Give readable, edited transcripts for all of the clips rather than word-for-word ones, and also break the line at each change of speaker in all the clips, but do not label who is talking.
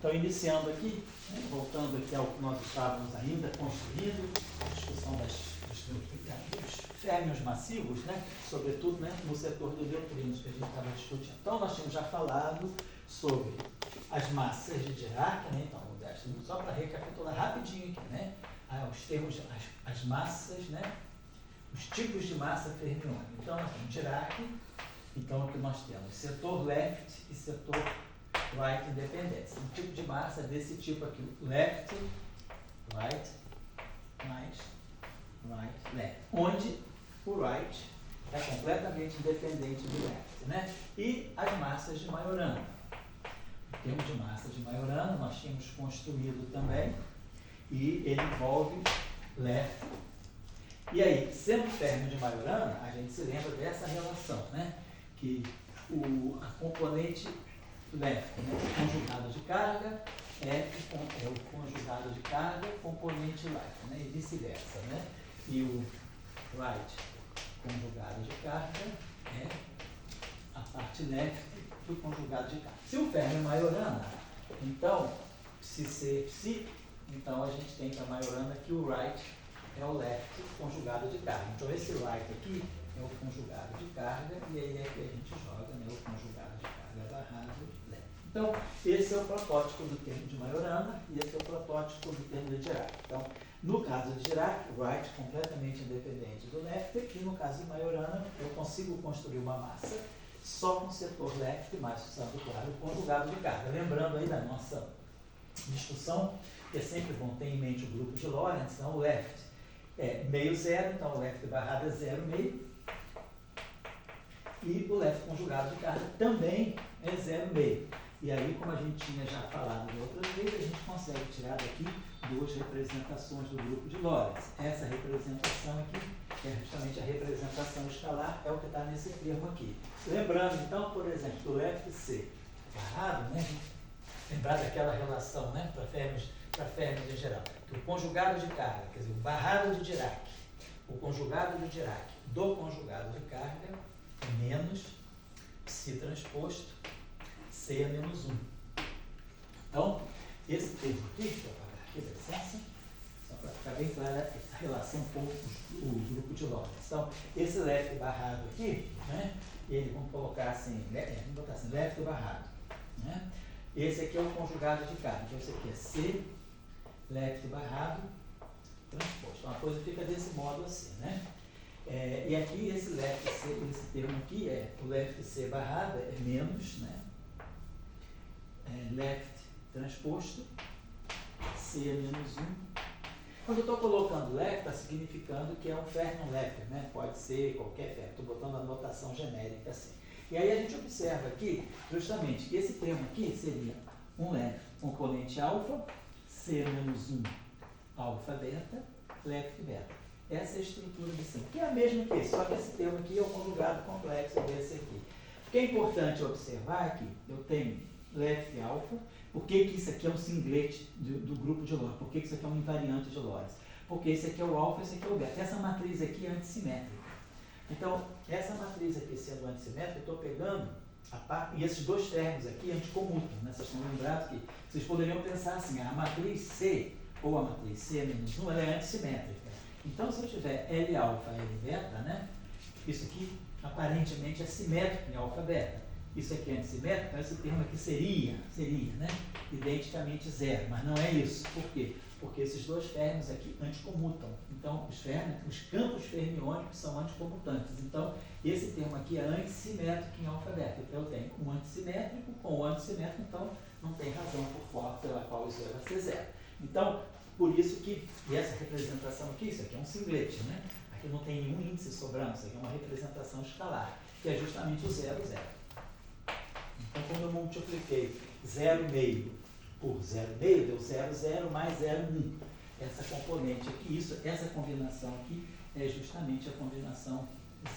Então, iniciando aqui, né, voltando aqui ao que nós estávamos ainda construindo, a discussão dos férmions massivos, né, sobretudo, né, no setor dos neutrinos que a gente estava discutindo. Então, nós tínhamos já falado sobre as massas de Dirac, né, então, só para recapitular rapidinho aqui, né, os termos, as massas, né, os tipos de massa fermiônica. Então, nós temos Dirac, então aqui nós temos setor left e setor right independentes. Um tipo de massa desse tipo aqui, left, right, left, onde o right é completamente independente do left, né? E as massas de Majorana. O termo de massa de Majorana nós tínhamos construído também, e ele envolve left. E aí, sendo férmio de Majorana, a gente se lembra dessa relação, né? Que a componente left, né, o conjugado de carga, é o conjugado de carga, componente right, né, e vice-versa, né? E o right, conjugado de carga, é a parte left do conjugado de carga. Se o férmio é Majorana, então, então a gente tem para Majorana que o right é o left conjugado de carga. Então esse right aqui é o conjugado de carga, e aí é que a gente joga, né, o conjugado de carga barrado left. Então, esse é o protótipo do termo de Majorana e esse é o protótipo do termo de Dirac. Então, no caso de Dirac, o right completamente independente do left, e no caso de Majorana, eu consigo construir uma massa só com o setor left, mas usando, claro, o conjugado de carga. Lembrando aí da nossa discussão, que é sempre bom ter em mente o grupo de Lorentz, então o left é meio zero, então o left barrado é zero meio, e o left conjugado de carga também é zero meio. E aí, como a gente tinha já falado de outras vezes, a gente consegue tirar daqui duas representações do grupo de Lorentz. Essa representação aqui é justamente a representação escalar, é o que está nesse termo aqui. Lembrando, então, por exemplo, do left C barrado, né? Lembrar daquela relação, né, para férmions em geral. Que o conjugado de carga, quer dizer, o barrado de Dirac, o conjugado de Dirac do conjugado de carga é menos psi transposto C a menos 1. Então, esse termo aqui, deixa eu apagar aqui, dá licença, só para ficar bem clara a relação com o grupo de Lorentz. Então, esse left barrado aqui, né, ele, vamos colocar assim, vamos botar assim, left barrado, né? Esse aqui é o conjugado de carga, então esse aqui é C, left barrado, transposto. Então, a coisa fica desse modo assim, né? E aqui esse left C, esse termo aqui o left C barrado é menos, né? Left transposto, C é menos 1. Quando eu estou colocando left, está significando que é um férmion left, né? Pode ser qualquer férmion, estou botando a notação genérica assim. E aí a gente observa aqui, justamente, que esse termo aqui seria um left componente alfa, C menos 1 alfa beta, left beta. Essa é a estrutura de C, que é a mesma que esse, só que esse termo aqui é o conjugado complexo desse aqui. O que é importante observar é que eu tenho left alfa. Por que isso aqui é um singlete do grupo de Lorentz? Por que isso aqui é um invariante de Lorentz? Porque esse aqui é o alfa, esse aqui é o beta. Essa matriz aqui é antissimétrica. Então, essa matriz aqui sendo antissimétrica, eu estou pegando a parte, e esses dois termos aqui anticomutam, né? Vocês estão lembrados que vocês poderiam pensar assim, a matriz C, ou a matriz C menos 1, ela é antissimétrica. Então, se eu tiver L alfa e L beta, né? Isso aqui aparentemente é simétrico em alfa beta. Isso aqui é antissimétrico, então esse termo aqui seria, né, identicamente zero, mas não é isso. Por quê? Porque esses dois férmions aqui anticomutam. Então, os campos fermiônicos são anticomutantes. Então, esse termo aqui é antissimétrico em alfa beta. Então, eu tenho um antissimétrico com o antissimétrico, então não tem razão pela qual isso vai ser zero. Então, por isso que essa representação aqui, isso aqui é um singlete, né? Aqui não tem nenhum índice sobrando, isso aqui é uma representação escalar, que é justamente o 0, 0. Então, quando eu multipliquei 0,5 por 0,5, deu 0, 0 mais 0, 1. Essa componente aqui, essa combinação aqui é justamente a combinação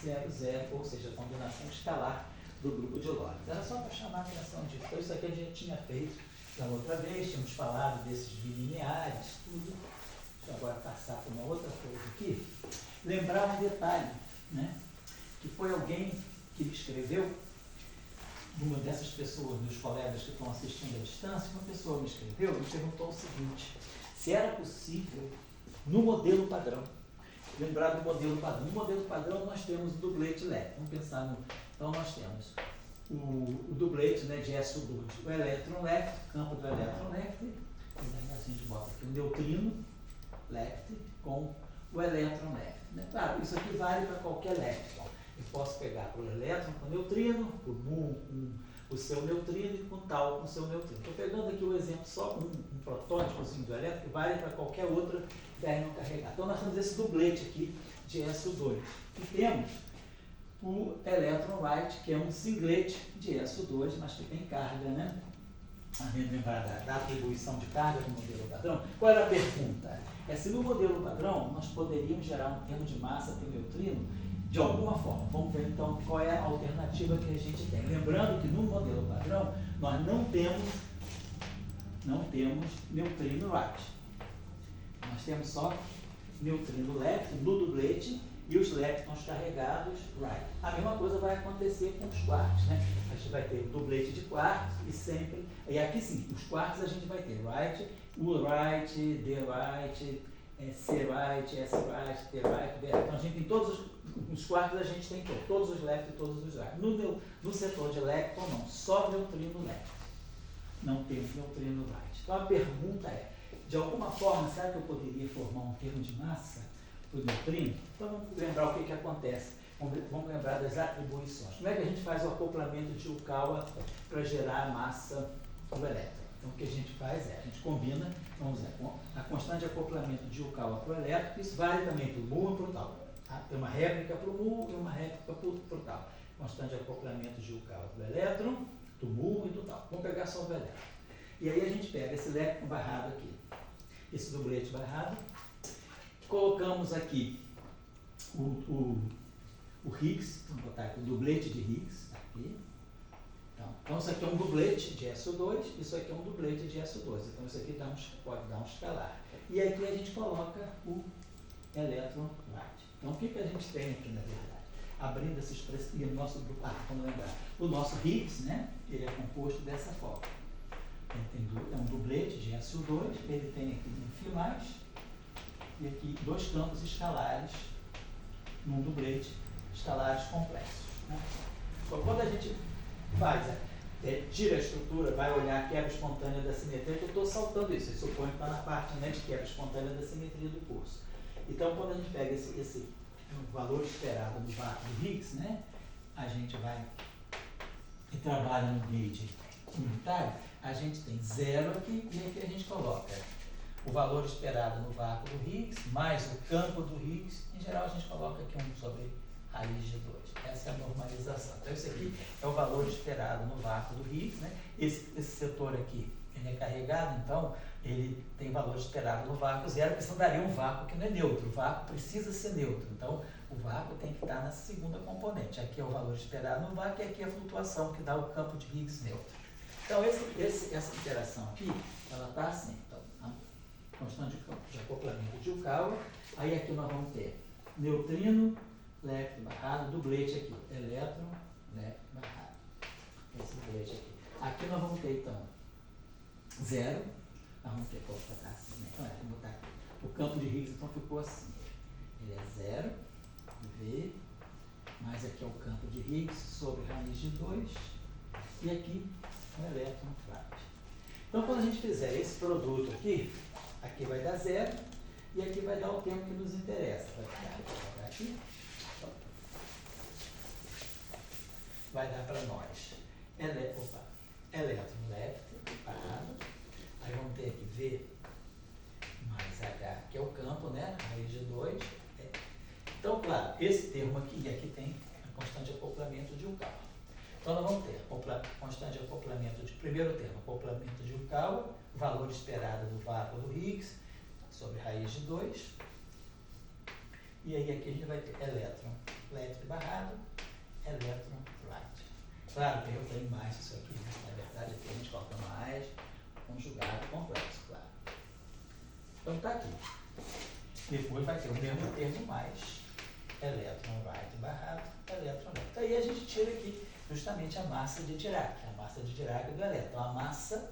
0, 0, ou seja, a combinação escalar do grupo de Lorentz. Era só para chamar a atenção disso. Então, isso aqui a gente tinha feito da outra vez, tínhamos falado desses bilineares, tudo. Deixa eu agora passar para uma outra coisa aqui. Lembrar um detalhe, né? Que foi alguém que me escreveu uma dessas pessoas, dos colegas que estão assistindo à distância, uma pessoa me escreveu e me perguntou o seguinte: se era possível, no modelo padrão, lembrar do modelo padrão. No modelo padrão nós temos o dublete leve. Vamos pensar no. Então nós temos o dublete, né, de SO2, o elétron left, campo do elétron left, e aí a gente bota aqui o neutrino left com o elétron left. Né? Claro, isso aqui vale para qualquer left. Eu posso pegar para o elétron com o neutrino, para o mu com o seu neutrino e com tal com o seu neutrino. Estou pegando aqui o exemplo só um protótipozinho do elétron que vale para qualquer outra ferro não carregado. Então nós temos esse dublete aqui de SO2. E temos o elétron right, que é um singlete de SO2, mas que tem carga, né? A lembrar da atribuição de carga no modelo padrão. Qual era a pergunta? É se no modelo padrão nós poderíamos gerar um termo de massa para o neutrino de alguma forma. Vamos ver então qual é a alternativa que a gente tem. Lembrando que no modelo padrão nós não temos neutrino right. Nós temos só neutrino left no dublete e os leptons carregados right. A mesma coisa vai acontecer com os quarks, né? A gente vai ter o dublete de quarks e sempre... E aqui sim, os quarks a gente vai ter right, U right, D right, C right, S right, T right, B right. Então a gente tem todos os quarks, a gente tem todos os left e todos os right. No setor de lepton não, só neutrino left. Não temos neutrino right. Então a pergunta é, de alguma forma, será que eu poderia formar um termo de massa para o neutrino? Então vamos lembrar o que acontece. Vamos lembrar das atribuições. Como é que a gente faz o acoplamento de Yukawa para gerar a massa do elétron? Então o que a gente faz é, a gente combina, vamos dizer, a constante de acoplamento de Yukawa para o elétron, isso vale também para o mu e para o tal. Tem uma réplica para o mu e uma réplica para o tal. Constante de acoplamento de Yukawa para o elétron, do mu e do tal. Vamos pegar só o elétron. E aí a gente pega esse elétron barrado aqui, esse dublete barrado, colocamos aqui o Higgs, vamos botar aqui o dublete de Higgs, aqui. Então isso aqui é um dublete de SO2, isso aqui é um dublete de SO2, então isso aqui pode dar um escalar. E aqui a gente coloca o elétron right. Então o que a gente tem aqui na verdade? Abrindo essa expressão, e o nosso, vamos lembrar, o nosso Higgs, né, ele é composto dessa forma. É um dublete de SO2, ele tem aqui um φ+, e aqui dois campos escalares num dublete, escalares complexos. Né? Então, quando a gente tira a estrutura, vai olhar a quebra espontânea da simetria, que eu estou saltando isso, eu suponho que está na parte, né, de quebra espontânea da simetria do curso. Então, quando a gente pega esse valor esperado no vácuo do Higgs, né, a gente vai e trabalha no gauge unitário, a gente tem 0 aqui e aqui a gente coloca o valor esperado no vácuo do Higgs mais o campo do Higgs. Em geral a gente coloca aqui 1 sobre raiz de 2. Essa é a normalização. Então esse aqui é o valor esperado no vácuo do Higgs. Né? Esse setor aqui ele é carregado, então ele tem valor esperado no vácuo 0, porque senão daria um vácuo que não é neutro. O vácuo precisa ser neutro. Então o vácuo tem que estar na segunda componente. Aqui é o valor esperado no vácuo e aqui é a flutuação que dá o campo de Higgs neutro. Então, essa interação aqui, ela está assim. Então, a constante de acoplamento de Yukawa. Aí aqui nós vamos ter neutrino, left barrado, dublete aqui. Elétron, left barrado. Esse dublete aqui. Aqui nós vamos ter, então, 0. Nós vamos ter que botar assim, né? Então, vou botar aqui. O campo de Higgs, então, ficou assim. Ele é 0, V, mais aqui é o campo de Higgs sobre raiz de 2. E aqui o elétron right. Então, quando a gente fizer esse produto aqui vai dar 0 e aqui vai dar o termo que nos interessa. Vai aqui. Vai dar para nós elétron left parado. Aí vamos ter aqui V mais H, que é o campo, né? Raiz de 2. Então, claro, esse termo aqui, e aqui tem a constante de acoplamento de Yukawa. Então, nós vamos ter constante de acoplamento de, primeiro termo, acoplamento de Yukawa, valor esperado do vácuo do Higgs, sobre raiz de 2. E aí aqui a gente vai ter elétron left barrado, elétron right. Claro que eu tenho mais isso aqui, na verdade aqui a gente coloca mais conjugado complexo, claro. Então está aqui. Depois vai ter o mesmo termo mais elétron right barrado, elétron left. Aí a gente tira aqui justamente a massa de Dirac, a massa de Dirac do elétron. Então, a massa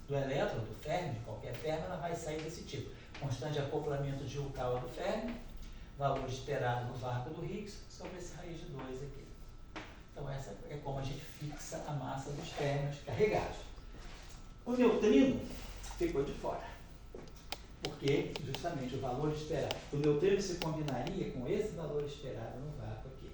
do elétron, do Fermi, de qualquer Fermi, ela vai sair desse tipo. Constante de acoplamento de Yukawa do Fermi, valor esperado no vácuo do Higgs, sobre esse raiz de 2 aqui. Então, essa é como a gente fixa a massa dos férmions carregados. O neutrino ficou de fora, porque justamente o valor esperado. O neutrino se combinaria com esse valor esperado no vácuo aqui.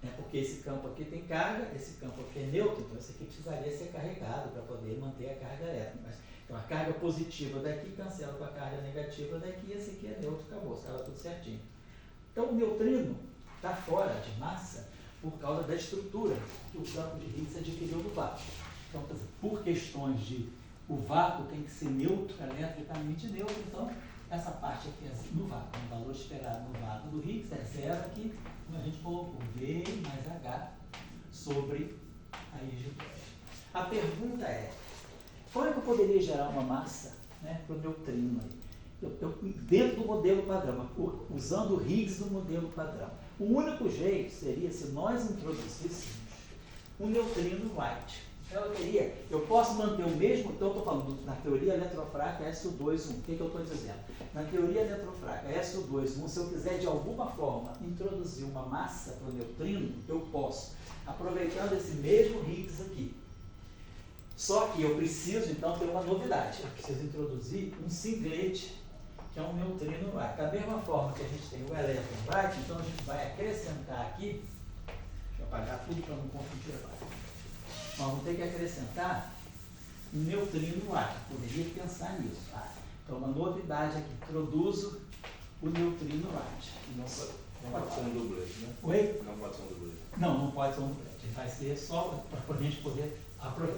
Né? Porque esse campo aqui tem carga, esse campo aqui é neutro, então esse aqui precisaria ser carregado para poder manter a carga elétrica. Mas, então a carga positiva daqui cancela com a carga negativa daqui, esse aqui é neutro, acabou, estava tudo certinho. Então o neutrino está fora de massa por causa da estrutura que o campo de Higgs adquiriu no vácuo. Então, por questões de o vácuo tem que ser neutro, eletricamente neutro, então essa parte aqui é no vácuo, o valor esperado no vácuo do Higgs é zero aqui, como a gente colocou, V mais H sobre a raiz de 2. A pergunta é, como é que eu poderia gerar uma massa, né, para o neutrino aí? Dentro do modelo padrão, usando o Higgs do modelo padrão. O único jeito seria se nós introduzíssemos um neutrino right. Então eu posso manter o mesmo, então eu estou falando na teoria eletrofraca SO2, 1. O que eu estou dizendo? Na teoria eletrofraca SO2, 1, se eu quiser de alguma forma introduzir uma massa para o neutrino, eu posso, aproveitando esse mesmo Higgs aqui. Só que eu preciso então ter uma novidade, eu preciso introduzir um singlete, que é um neutrino right. Da mesma forma que a gente tem o elétron right, então a gente vai acrescentar aqui, deixa eu apagar tudo para não confundir agora. Nós vamos ter que acrescentar um neutrino right, poderia pensar nisso. Tá? Então uma novidade aqui, introduzo o neutrino right.
Não pode ser um dublete, né?
Oi?
Não pode ser um dublete.
Não pode ser um dublete, vai ser só para a gente poder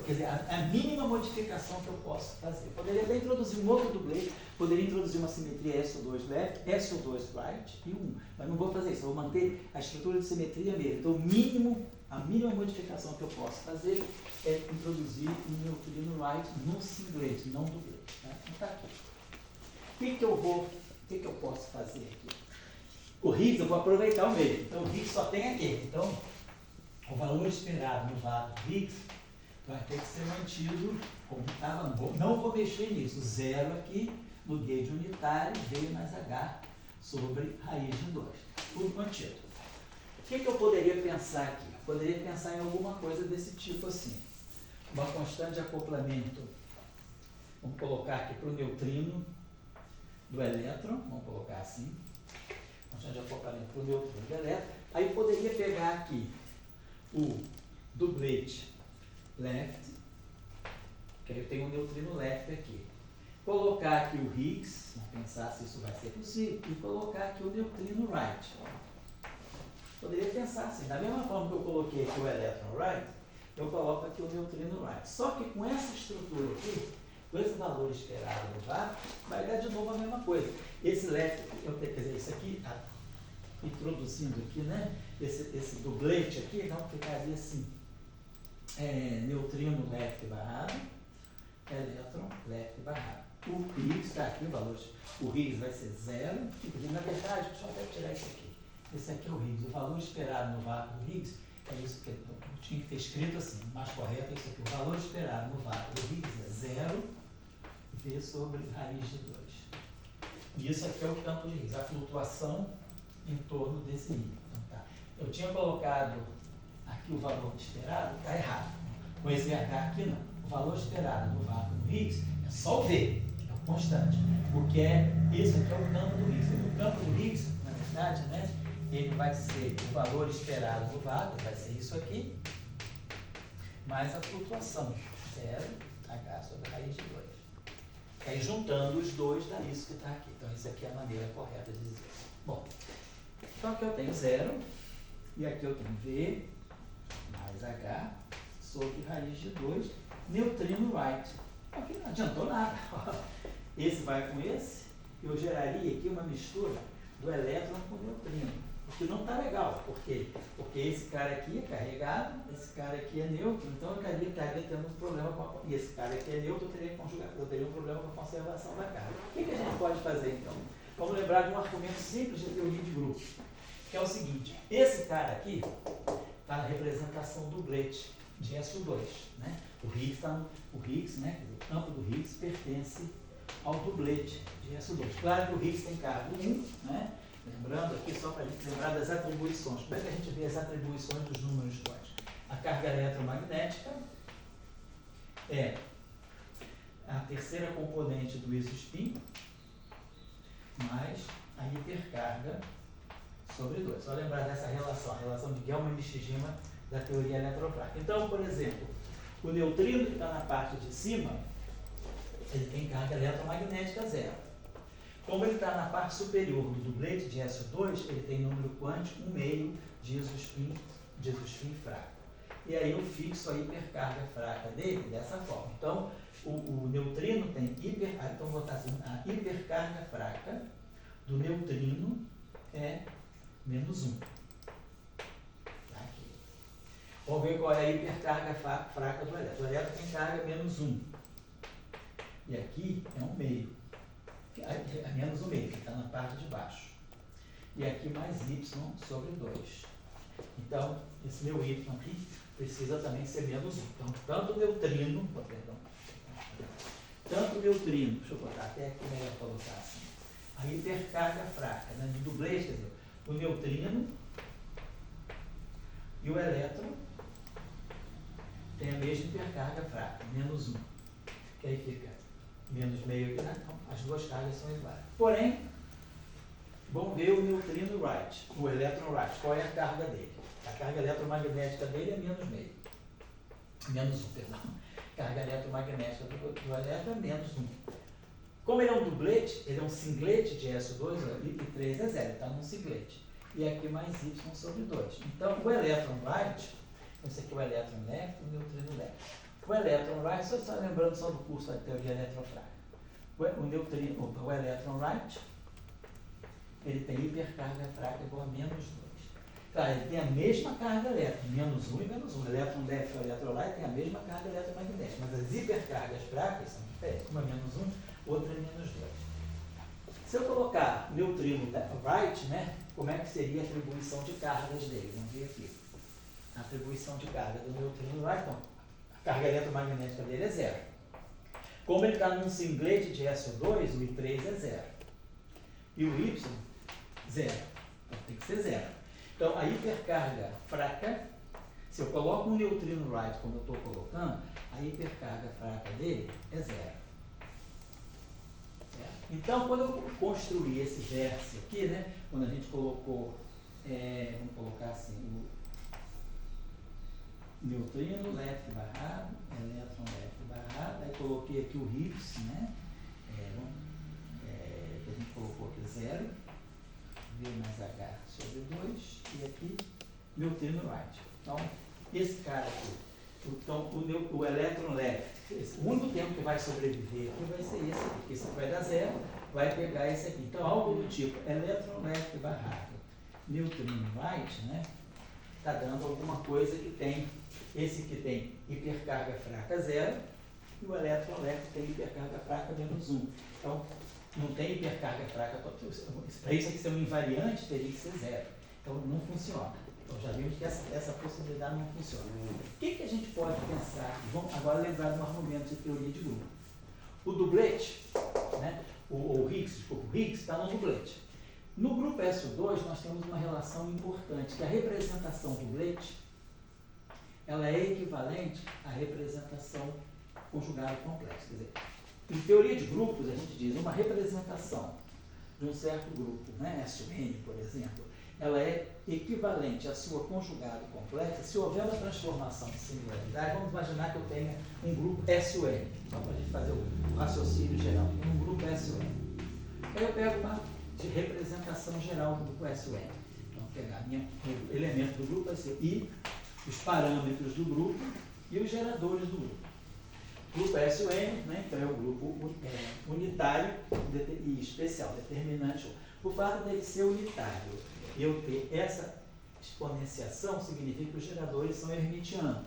quer dizer, a mínima modificação que eu posso fazer. Eu poderia até introduzir um outro dublete, poderia introduzir uma simetria SO2 left, SO2 right e 1. Mas não vou fazer isso, eu vou manter a estrutura de simetria mesmo. Então, a mínima modificação que eu posso fazer é introduzir um neutrino right no singlete, não dublete. Tá? Então, está aqui. O que eu posso fazer aqui? O Higgs, eu vou aproveitar o mesmo. Então, o Higgs só tem aqui. Então, o valor esperado no vácuo do Higgs vai ter que ser mantido como estava. Não vou mexer nisso. Zero aqui no gauge unitário, V mais H sobre raiz de 2. Tudo mantido. O que eu poderia pensar aqui? Eu poderia pensar em alguma coisa desse tipo assim. Uma constante de acoplamento, vamos colocar aqui para o neutrino do elétron, vamos colocar assim. Constante de acoplamento para o neutrino do elétron. Aí poderia pegar aqui o dublete left, que aí eu tenho um neutrino left aqui. Colocar aqui o Higgs, vamos pensar se isso vai ser possível, e colocar aqui o neutrino right. Poderia pensar assim, da mesma forma que eu coloquei aqui o elétron right, eu coloco aqui o neutrino right. Só que com essa estrutura aqui, com esse valor esperado no vácuo, vai dar de novo a mesma coisa. Esse left, quer dizer, isso aqui, introduzindo aqui, né, esse dublete aqui, não ficaria assim. Neutrino left barrado, elétron left barrado. O Higgs está aqui, o valor. O Higgs vai ser zero. Na verdade, deixa eu até tirar isso aqui. Esse aqui é o Higgs. O valor esperado no vácuo do Higgs é isso que eu tinha que ter escrito assim. O mais correto é isso aqui. O valor esperado no vácuo do Higgs é zero, V sobre raiz de 2. E isso aqui é o campo de Higgs, a flutuação em torno desse nível. Então, tá. Eu tinha colocado aqui o valor esperado, está errado. Com esse VH aqui não. O valor esperado no vácuo do Higgs é só o V, é o constante. Porque esse aqui é o campo do Higgs. O campo do Higgs, na verdade, né, ele vai ser o valor esperado no vácuo, vai ser isso aqui, mais a flutuação, 0, H sobre a raiz de 2. Aí juntando os dois dá isso que está aqui. Então isso aqui é a maneira correta de dizer. Bom, então aqui eu tenho 0, e aqui eu tenho V mais H sobre raiz de 2, neutrino right. Aqui não adiantou nada. Esse vai com esse, eu geraria aqui uma mistura do elétron com o neutrino. O que não está legal, por quê? Porque esse cara aqui é carregado, esse cara aqui é neutro, então eu estaria tendo um problema com a... E esse cara aqui é neutro, eu teria um problema com a conservação da carga. O que a gente pode fazer então? Vamos lembrar de um argumento simples de teoria de grupos. que é o seguinte, esse cara aqui está na representação dublete de SO2, né? O Higgs, né? O campo do Higgs pertence ao dublete de SO2. Claro que o Higgs tem carga 1, né? Lembrando aqui, só para a gente lembrar das atribuições. Como é que a gente vê as atribuições dos números quânticos? A carga eletromagnética é a terceira componente do isospin mais a hipercarga sobre 2. Só lembrar dessa relação, a relação de Gell-Nishijima da teoria eletrofrágil. Então, por exemplo, o neutrino que está na parte de cima, ele tem carga eletromagnética zero. Como ele está na parte superior do dublete de SO2, ele tem número quântico 1,5 de isospin fraco. E aí eu fixo a hipercarga fraca dele dessa forma. Então, o neutrino tem então vou botar assim, a hipercarga fraca do neutrino é menos 1. Tá aqui. Vamos ver qual é a hipercarga fraca do elétron. O elétron tem carga menos 1. E aqui é 1,5. É menos 1,5, que está na parte de baixo. E aqui mais y sobre 2. Então, esse meu y aqui precisa também ser menos 1. Então, tanto o neutrino, deixa eu botar até aqui melhor colocar assim, a hipercarga fraca, né, de dublete, quer dizer, o neutrino e o elétron tem a mesma hipercarga fraca, menos 1. Que aí fica menos meio aqui, né? Então, as duas cargas são iguais. Porém, vamos ver o neutrino right, o elétron right, qual é a carga dele? A carga eletromagnética dele é menos meio. Menos 1, perdão. A carga eletromagnética do elétron é menos 1. Como ele é um dublete, ele é um singlete de SO2, e 3 é 0, está num singlete. E aqui mais y sobre 2. Então, o elétron right, esse aqui é o elétron left e o neutrino left. O elétron right, só lembrando só do curso da teoria eletrofrágil. O elétron right, ele tem hipercarga fraca igual a menos 2. Claro, ele tem a mesma carga elétrica, menos 1 e menos 1. O elétron left e o elétron right tem a mesma carga eletromagnética, mas as hipercargas fracas são diferentes. Uma é menos 1, outra é menos 2. Se eu colocar neutrino right, né, como é que seria a atribuição de cargas dele? Vamos ver aqui. A atribuição de carga do neutrino right, então, a carga eletromagnética dele é 0. Como ele está num singlete de SO2, o I3 é 0. E o Y, 0. Então tem que ser 0. Então, a hipercarga fraca, se eu coloco um neutrino right como eu estou colocando, a hipercarga fraca dele é 0. Então, quando eu construir esse vértice aqui, né, quando a gente colocou, vamos colocar assim, o neutrino left barrado, elétron left barrado, aí coloquei aqui o Higgs, né, que a gente colocou aqui 0, V mais H sobre 2, e aqui neutrino right. Então, esse cara aqui, então, o elétron left, o único tempo que vai sobreviver aqui vai ser esse aqui, porque esse aqui vai dar 0, vai pegar esse aqui. Então, algo do tipo elétron left barrado, neutrino right, né, está dando alguma coisa que tem, esse que tem hipercarga fraca 0, e o elétron left tem hipercarga fraca menos 1. Então, não tem hipercarga fraca, para isso aqui ser um invariante, teria que ser 0. Então, não funciona. Então, já vimos que essa possibilidade não funciona. O que a gente pode pensar? Vamos agora lembrar de um argumento de teoria de grupo. O dublete, né, o Higgs está no dublete. No grupo SO2, nós temos uma relação importante, que a representação dublete, ela é equivalente à representação conjugada complexa. Quer dizer, em teoria de grupos, a gente diz uma representação de um certo grupo, né, SON, por exemplo, ela é equivalente à sua conjugada complexa se houver uma transformação de singularidade. Vamos imaginar que eu tenha um grupo SON, só para a gente fazer o raciocínio geral, um grupo SON. Aí eu pego uma de representação geral do grupo SON. Então, vou pegar o elemento do grupo vai ser I, os parâmetros do grupo e os geradores do grupo. O grupo SON, né, então é o grupo unitário e especial, determinante. O fato dele ser unitário, eu ter essa exponenciação, significa que os geradores são hermitianos.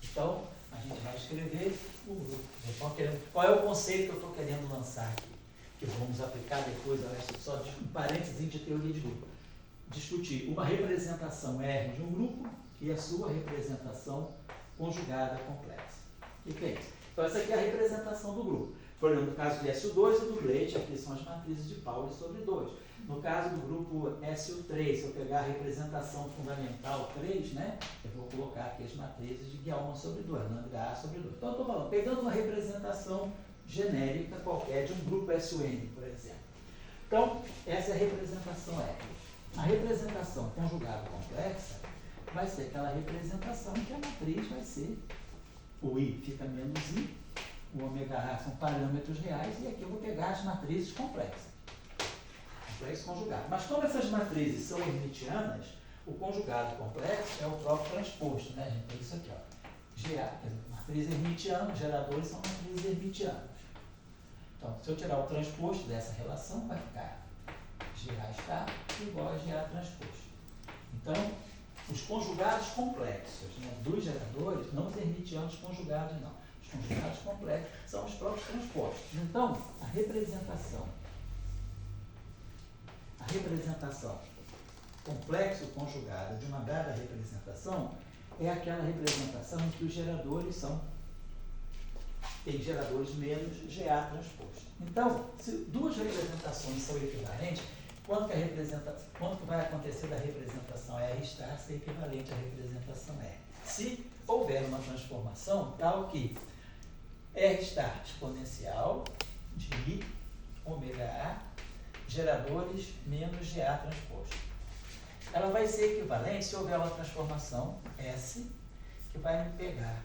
Então, a gente vai escrever o grupo. Então, qual é o conceito que eu estou querendo lançar aqui? Que vamos aplicar depois, só de um parênteses de teoria de grupo. discutir uma representação R de um grupo e a sua representação conjugada complexa. O que é isso? Então, essa aqui é a representação do grupo. Por exemplo, no caso do SU2 e do Bleit, aqui são as matrizes de Pauli sobre 2. No caso do grupo SU3, se eu pegar a representação fundamental 3, né, eu vou colocar aqui as matrizes de Guillaume sobre 2, lambda A sobre 2. Então, eu estou falando, pegando uma representação genérica qualquer de um grupo SUN, por exemplo. Então, essa é a representação R. A representação conjugada complexa vai ser aquela representação em que a matriz vai ser o I fica menos I, o ômega A são parâmetros reais, e aqui eu vou pegar as matrizes complexas. Complexo conjugado. Mas como essas matrizes são hermitianas, o conjugado complexo é o próprio transposto, né, gente? Então isso aqui, ó. GA, matriz hermitiana, geradores são matrizes hermitianas. Então, se eu tirar o transposto dessa relação, vai ficar GA está igual a GA transposto. Então, os conjugados complexos, né, dos geradores, não os hermitianos conjugados, não. Os conjugados complexos são os próprios transpostos. Então, a representação complexo conjugada de uma dada representação é aquela representação em que os geradores tem geradores menos GA transposto. Então, se duas representações são equivalentes, quanto que vai acontecer da representação R estar ser equivalente à representação R? Se houver uma transformação tal que R estar exponencial de I, ômega A, geradores menos GA transposto. Ela vai ser equivalente se houver uma transformação S, que vai me pegar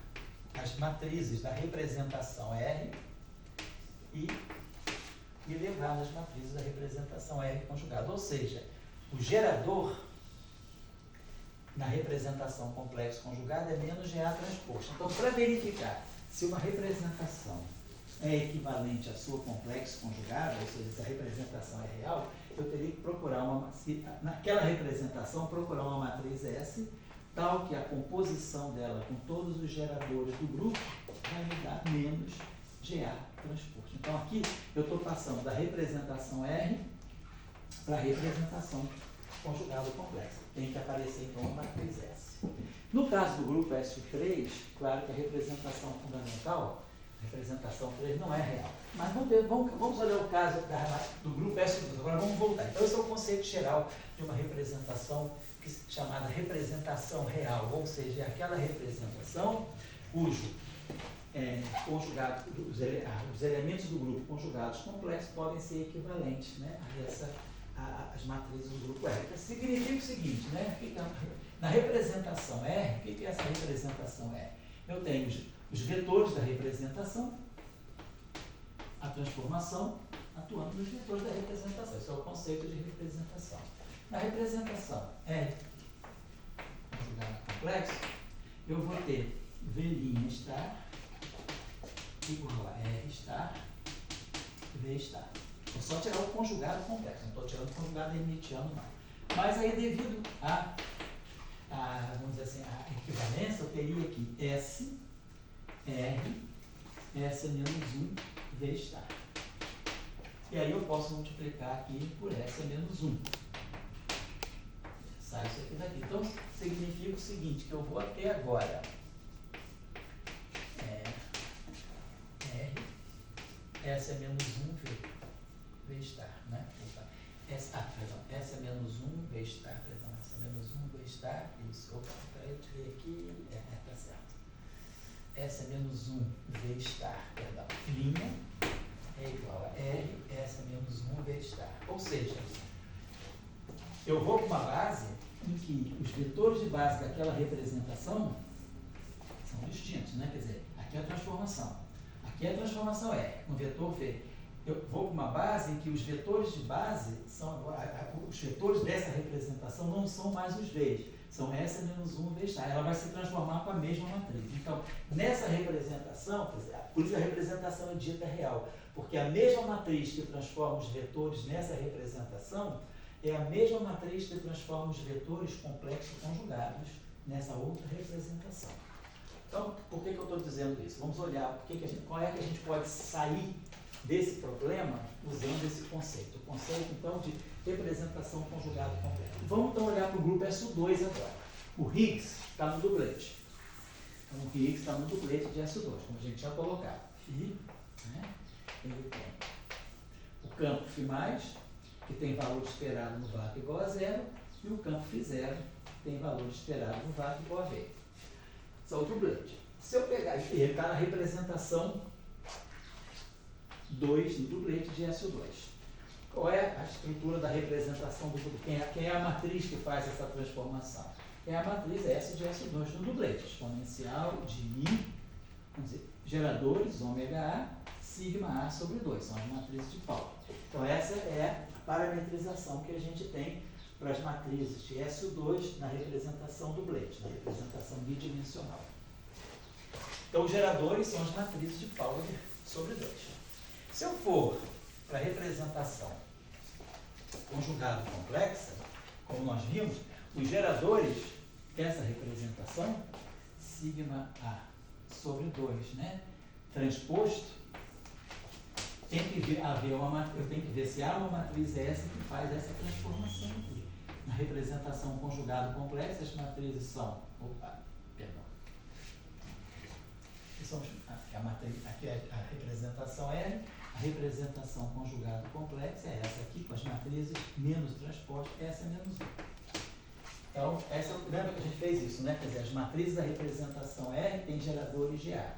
as matrizes da representação R e levar nas matrizes da representação R conjugada. Ou seja, o gerador na representação complexo conjugada é menos GA transposto. Então, para verificar se uma representação é equivalente à sua complexo conjugada, ou seja, se a representação é real, eu teria que procurar naquela representação, procurar uma matriz S, tal que a composição dela com todos os geradores do grupo vai me dar menos GA transposto. Então, aqui eu estou passando da representação R para a representação conjugada complexa. Tem que aparecer, então, uma matriz S. No caso do grupo SU3, claro que a representação fundamental, a representação 3 não é real. Mas vamos olhar o caso do grupo SU2. Agora vamos voltar. Então, esse é o conceito geral de uma representação chamada representação real, ou seja, é aquela representação cujo conjugado, os elementos do grupo conjugados complexos podem ser equivalentes, né, às matrizes do grupo R. Isso significa o seguinte, né, na representação R, o que é essa representação R? Eu tenho os vetores da representação, a transformação, atuando nos vetores da representação. Esse é o conceito de representação. Na representação R conjugado complexo, eu vou ter V' estar igual a R estar, V estar. Vou só tirar o conjugado complexo, não estou tirando o conjugado hermitiano, não. Mas aí, devido vamos dizer assim, a equivalência, eu teria aqui S, R, S menos 1, V estar. E aí eu posso multiplicar aqui por S menos 1. Sai isso aqui daqui. Então, significa o seguinte, que eu vou até agora R, S é menos 1, V estar, né? S é menos 1, V estar, S é menos 1, V estar, isso. Opa, eu tirei aqui, tá certo. S é menos 1, V estar, linha, é igual a R, S é menos 1, V estar. Ou seja, eu vou para uma base em que os vetores de base daquela representação são distintos, né? Quer dizer, aqui é a transformação. Aqui é a transformação R, no vetor V. Eu vou para uma base em que os vetores de base são, os vetores dessa representação não são mais os V's, são S menos 1, V estar. Ela vai se transformar com a mesma matriz. Então, nessa representação, quer dizer, por isso a representação é dita real, porque a mesma matriz que transforma os vetores nessa representação é a mesma matriz que transforma os vetores complexos conjugados nessa outra representação. Então, por que eu estou dizendo isso? Vamos olhar qual é que a gente pode sair desse problema usando esse conceito. O conceito, então, de representação conjugada completa. Vamos, então, olhar para o grupo SO2 agora. O Higgs está no dublete. Então, o Higgs está no dublete de SO2, como a gente já colocado. Φ, né? Ele tem o campo Φ+, que tem valor esperado no vácuo igual a zero, e o campo Φ0, que tem valor esperado no vácuo igual a V. Esse é o dublete. Se eu pegar, ele está na representação 2 do dublete de SO2. Qual é a estrutura da representação do dublete? Quem é a matriz que faz essa transformação? É a matriz S de SO2 no dublete, exponencial de I, vamos dizer, geradores, ômega A, sigma A sobre 2, são as matrizes de Pauli. Então essa é a parametrização que a gente tem para as matrizes de SO2 na representação dublete, na representação bidimensional. Então os geradores são as matrizes de Pauli sobre 2. Se eu for para a representação conjugada complexa, como nós vimos, os geradores dessa representação, sigma A sobre 2, né, transposto, tem que haver eu tenho que ver se há uma matriz S que faz essa transformação aqui. Na representação conjugada complexa, as matrizes são, a matriz, aqui é a representação R, a representação conjugada complexa é essa aqui, com as matrizes menos transposto, essa é menos 1. Então, lembra que a gente fez isso, né? Quer dizer, as matrizes da representação R têm geradores de A.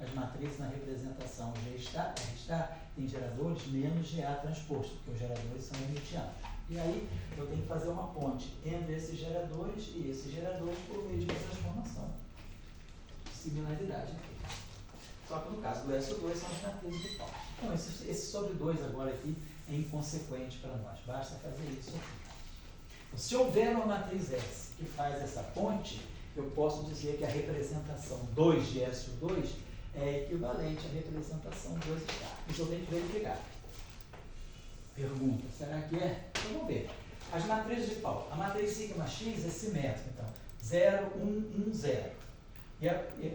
As matrizes na representação G está, R está, tem geradores menos GA transposto, porque os geradores são hermitianos. E aí, eu tenho que fazer uma ponte entre esses geradores e esses geradores por meio de uma transformação. Similaridade aqui. Só que no caso do SO2 são as matrizes de Pauli. Então, esse sobre 2 agora aqui é inconsequente para nós. Basta fazer isso aqui. Então, se houver uma matriz S que faz essa ponte, eu posso dizer que a representação 2 de SO2 é equivalente à representação 2 de K. Isso eu tenho que verificar. Pergunta, será que é? Então vamos ver. As matrizes de Pauli. A matriz sigma x é simétrica, então. 0, 1, 1, 0.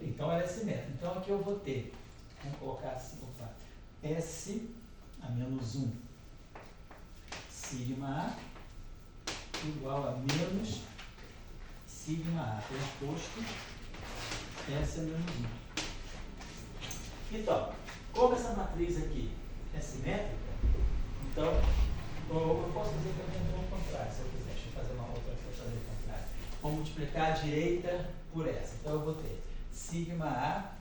Então ela é simétrica. Então aqui eu vou ter, vamos colocar assim, S a menos 1 sigma A igual a menos sigma A transposto S a menos 1. Então, como essa matriz aqui é simétrica, então eu posso dizer que eu tenho o contrário, se eu quiser. Deixa eu fazer uma outra para fazer o contrário. Vou multiplicar a direita por essa. Então eu vou ter sigma A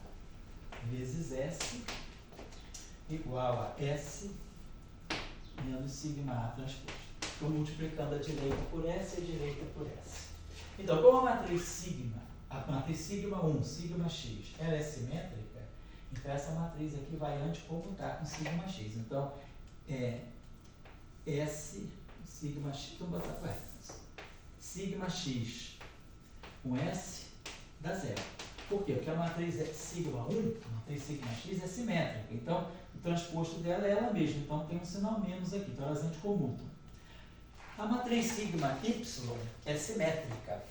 vezes S igual a S menos sigma A transposto. Estou multiplicando a direita por S e a direita por S. Então, como a matriz sigma 1, sigma x, ela é simétrica, então essa matriz aqui vai anticomputar com sigma x. Então, S sigma x, vamos botar por sigma x com S dá zero. Por quê? Porque a matriz sigma 1, a matriz sigma x é simétrica. Então, o transposto dela é ela mesma. Então, tem um sinal menos aqui. Então, elas anticommutam. A matriz sigma y é simétrica,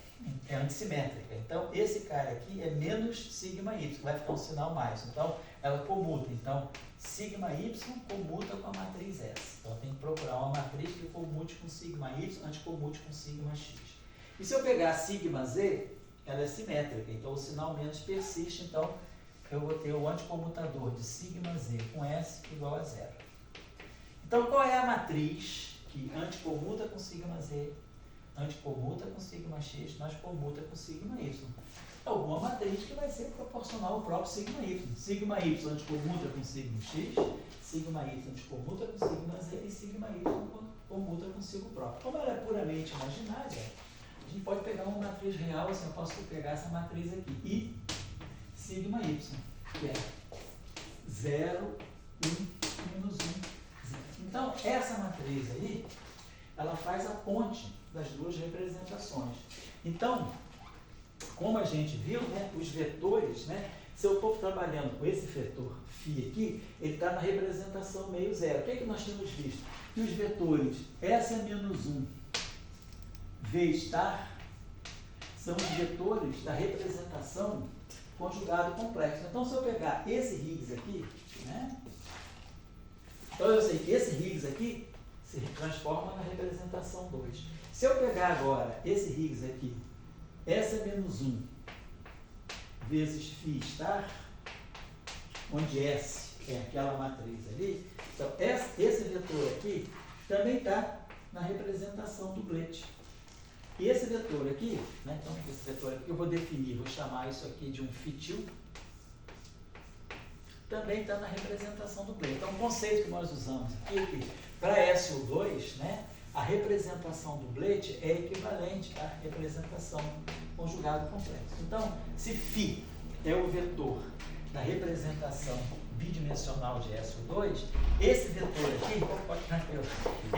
é antissimétrica. Então, esse cara aqui é menos sigma y, vai ficar um sinal mais. Então, ela comuta. Então, sigma y comuta com a matriz S. Então, eu tenho que procurar uma matriz que comute com sigma y, anticomute com sigma x. E se eu pegar a sigma z, ela é simétrica, então o sinal menos persiste, então eu vou ter o anticomutador de sigma z com S igual a zero. Então, qual é a matriz que anticomuta com sigma z, anticomuta com sigma x, mas comuta com sigma y? Alguma matriz que vai ser proporcional ao próprio sigma y. Sigma y anticomuta com sigma x, sigma y anticomuta com sigma z e sigma y comuta consigo próprio. Como ela é puramente imaginária, a gente pode pegar uma matriz real, assim, eu posso pegar essa matriz aqui, I, sigma y, que é 0, 1, menos 1, 0. Então, essa matriz aí, ela faz a ponte das duas representações. Então, como a gente viu, né, os vetores, né, se eu estou trabalhando com esse vetor φ aqui, ele está na representação meio zero. O que é que nós temos visto? Que os vetores S é menos 1, V estar, são os vetores da representação conjugado complexo. Então, se eu pegar esse Higgs aqui, né, Então eu sei que esse Higgs aqui se transforma na representação 2. Se eu pegar agora esse Higgs aqui, S é menos 1 vezes φ estar, onde S é aquela matriz ali, então esse vetor aqui também está na representação do Bled. E esse vetor aqui, né, então esse vetor aqui eu vou definir, vou chamar isso aqui de um φ2, também está na representação do Bled. Então o conceito que nós usamos aqui é que para SO2, né, a representação do Bled é equivalente à representação conjugado complexo. Então, se φ é o vetor da representação bidimensional de SO2, esse vetor aqui,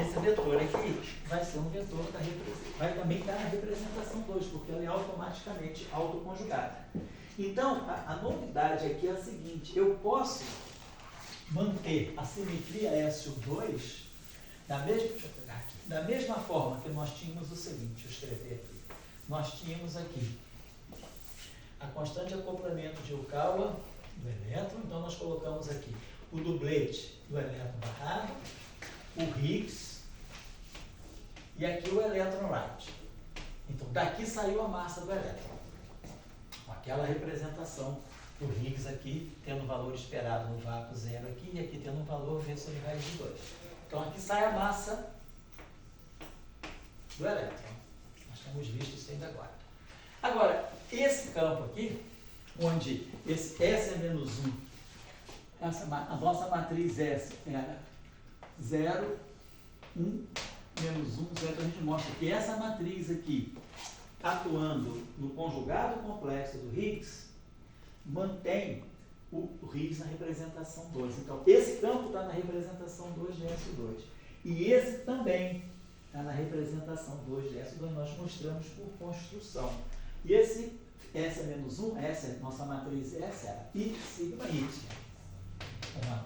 esse vetor aqui vai ser um vetor da vai também estar na representação 2, porque ela é automaticamente autoconjugada. Então, a novidade aqui é a seguinte: eu posso manter a simetria SO2 da mesma forma que nós tínhamos o seguinte, deixa eu escrever aqui. Nós tínhamos aqui a constante de acoplamento de Yukawa do elétron, então nós colocamos aqui o doblete do elétron barrado, o Higgs e aqui o elétron right. Então daqui saiu a massa do elétron, com aquela representação do Higgs aqui, tendo o valor esperado no vácuo zero aqui, e aqui tendo um valor V sobre raiz de 2. Então aqui sai a massa do elétron. Nós temos visto isso ainda agora. Agora, esse campo aqui, onde esse S é menos 1, a nossa matriz S era 0, 1, menos 1, 0, a gente mostra que essa matriz aqui, atuando no conjugado complexo do Higgs, mantém o Higgs na representação 2. Então, esse campo está na representação 2 de SO2. E esse também está na representação 2 de SO2, nós mostramos por construção. E esse S é menos 1, essa é nossa matriz S, era π sigma y.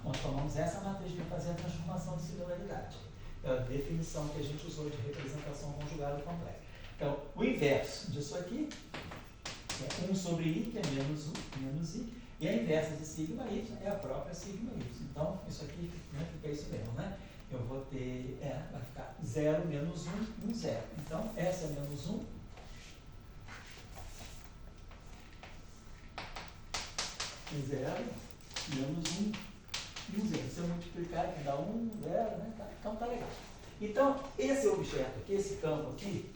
Nós tomamos essa matriz para fazer a transformação de singularidade. É a definição que a gente usou de representação conjugada complexa. Então, o inverso disso aqui é 1 sobre i, que é menos 1, menos i, e a inversa de sigma y é a própria sigma y. Então, isso aqui, né, fica isso mesmo, né? Eu vou ter, vai ficar 0 menos 1, 1, 0. Então, S é menos 1, 0, menos 1, 1, 0. Se eu multiplicar, aqui dá 1, 0, né? Então tá legal. Então, esse objeto aqui, esse campo aqui,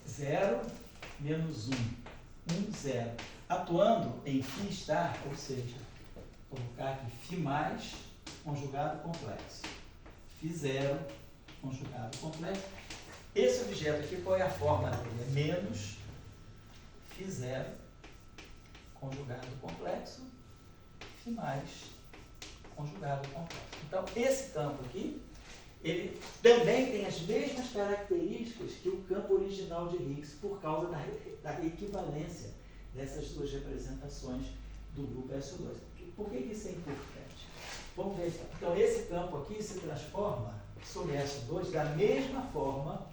0, menos 1, 1, 0. Atuando em φ estar, ou seja, vou colocar aqui φ mais conjugado complexo. φ0 conjugado complexo. Esse objeto aqui, qual é a forma dele? É menos φ0 conjugado complexo, φ mais conjugado complexo. Então, esse campo aqui, ele também tem as mesmas características que o campo original de Higgs, por causa da equivalência dessas duas representações do grupo SO2. Por que isso é importante? Vamos ver. Então, esse campo aqui se transforma sobre SO2 da mesma forma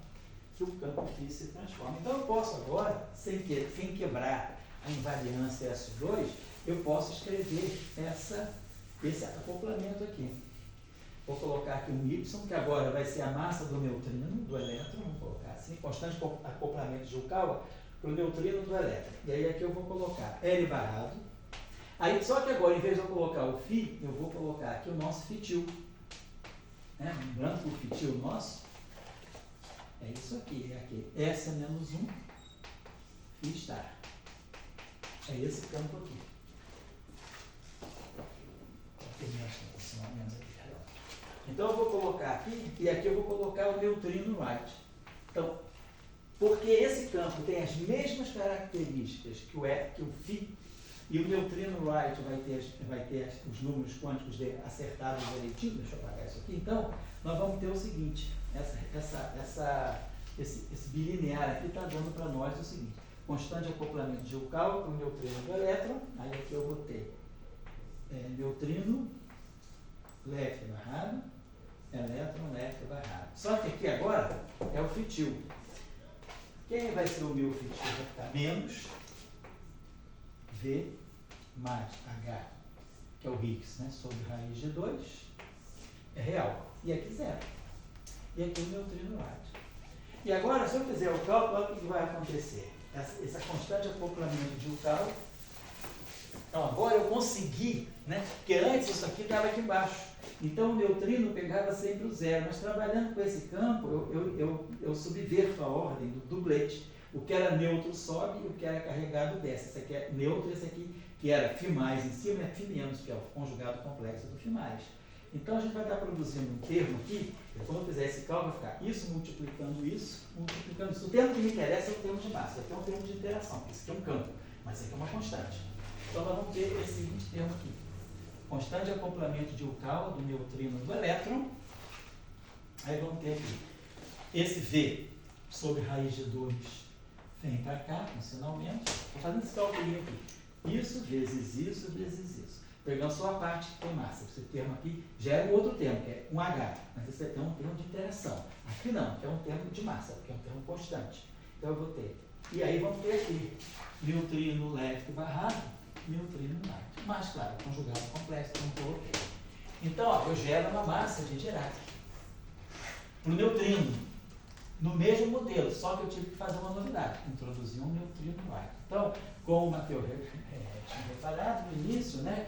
que o campo aqui se transforma. Então, eu posso agora, sem quebrar a invariância SO2, eu posso escrever esse acoplamento aqui. Vou colocar aqui um Y, que agora vai ser a massa do neutrino, do elétron, vamos colocar assim, constante de acoplamento de Yukawa para o neutrino do elétron. E aí aqui eu vou colocar L barrado. Aí, só que agora, em vez de eu colocar o φ, eu vou colocar aqui o nosso φ2. Né? Lembrando que o φ2 nosso é isso aqui, é aqui. S é menos 1, φ estar. É esse campo aqui. Então eu vou colocar aqui, e aqui eu vou colocar o neutrino right. Então, porque esse campo tem as mesmas características que o φ, e o neutrino right vai ter os números quânticos acertados direitinho, deixa eu apagar isso aqui, então nós vamos ter o seguinte, esse bilinear aqui está dando para nós o seguinte: constante de acoplamento de Yukawa para o neutrino do elétron. Aí aqui eu vou ter neutrino left barrado, elétron left barrado. Só que aqui agora é o φ2. Quem vai ser o meu φ2? Vai ficar menos V mais H, que é o Higgs, né, sobre raiz de 2, é real. E aqui zero. E aqui o neutrino right. E agora, se eu fizer o cálculo, olha o que vai acontecer. Essa constante acoplamento de Yukawa. Então agora eu consegui, né? Porque antes isso aqui estava aqui embaixo. Então o neutrino pegava sempre o zero. Mas trabalhando com esse campo, eu subverto a ordem do dublete. O que era neutro sobe e o que era carregado desce. Esse aqui é neutro, esse aqui que era φ mais em cima é φ menos, que é o conjugado complexo do φ mais. Então a gente vai estar produzindo um termo aqui, quando eu fizer esse cálculo, vai ficar isso multiplicando isso, multiplicando isso. O termo que me interessa é o termo de massa, aqui é um termo de interação, esse aqui é um campo, mas esse aqui é uma constante. Então nós vamos ter esse seguinte termo aqui. Constante de acoplamento de Yukawa do neutrino do elétron. Aí vamos ter aqui esse V sobre raiz de 2 vem para cá, funcionalmente. Estou fazendo esse cálculo aqui. Isso vezes isso vezes isso. Pegando só a parte que tem massa. Esse termo aqui já é um outro termo, que é um H. Mas esse aqui é um termo de interação. Aqui não, que é um termo de massa, porque é um termo constante. Então eu vou ter. E aí vamos ter aqui neutrino left barrado, neutrino right. Mas, claro, conjugado complexo, que eu não coloquei. Então, ó, eu gero uma massa de Dirac. Para o neutrino, no mesmo modelo, só que eu tive que fazer uma novidade, introduzir um neutrino right. Então, como o Matheus tinha reparado no início, né?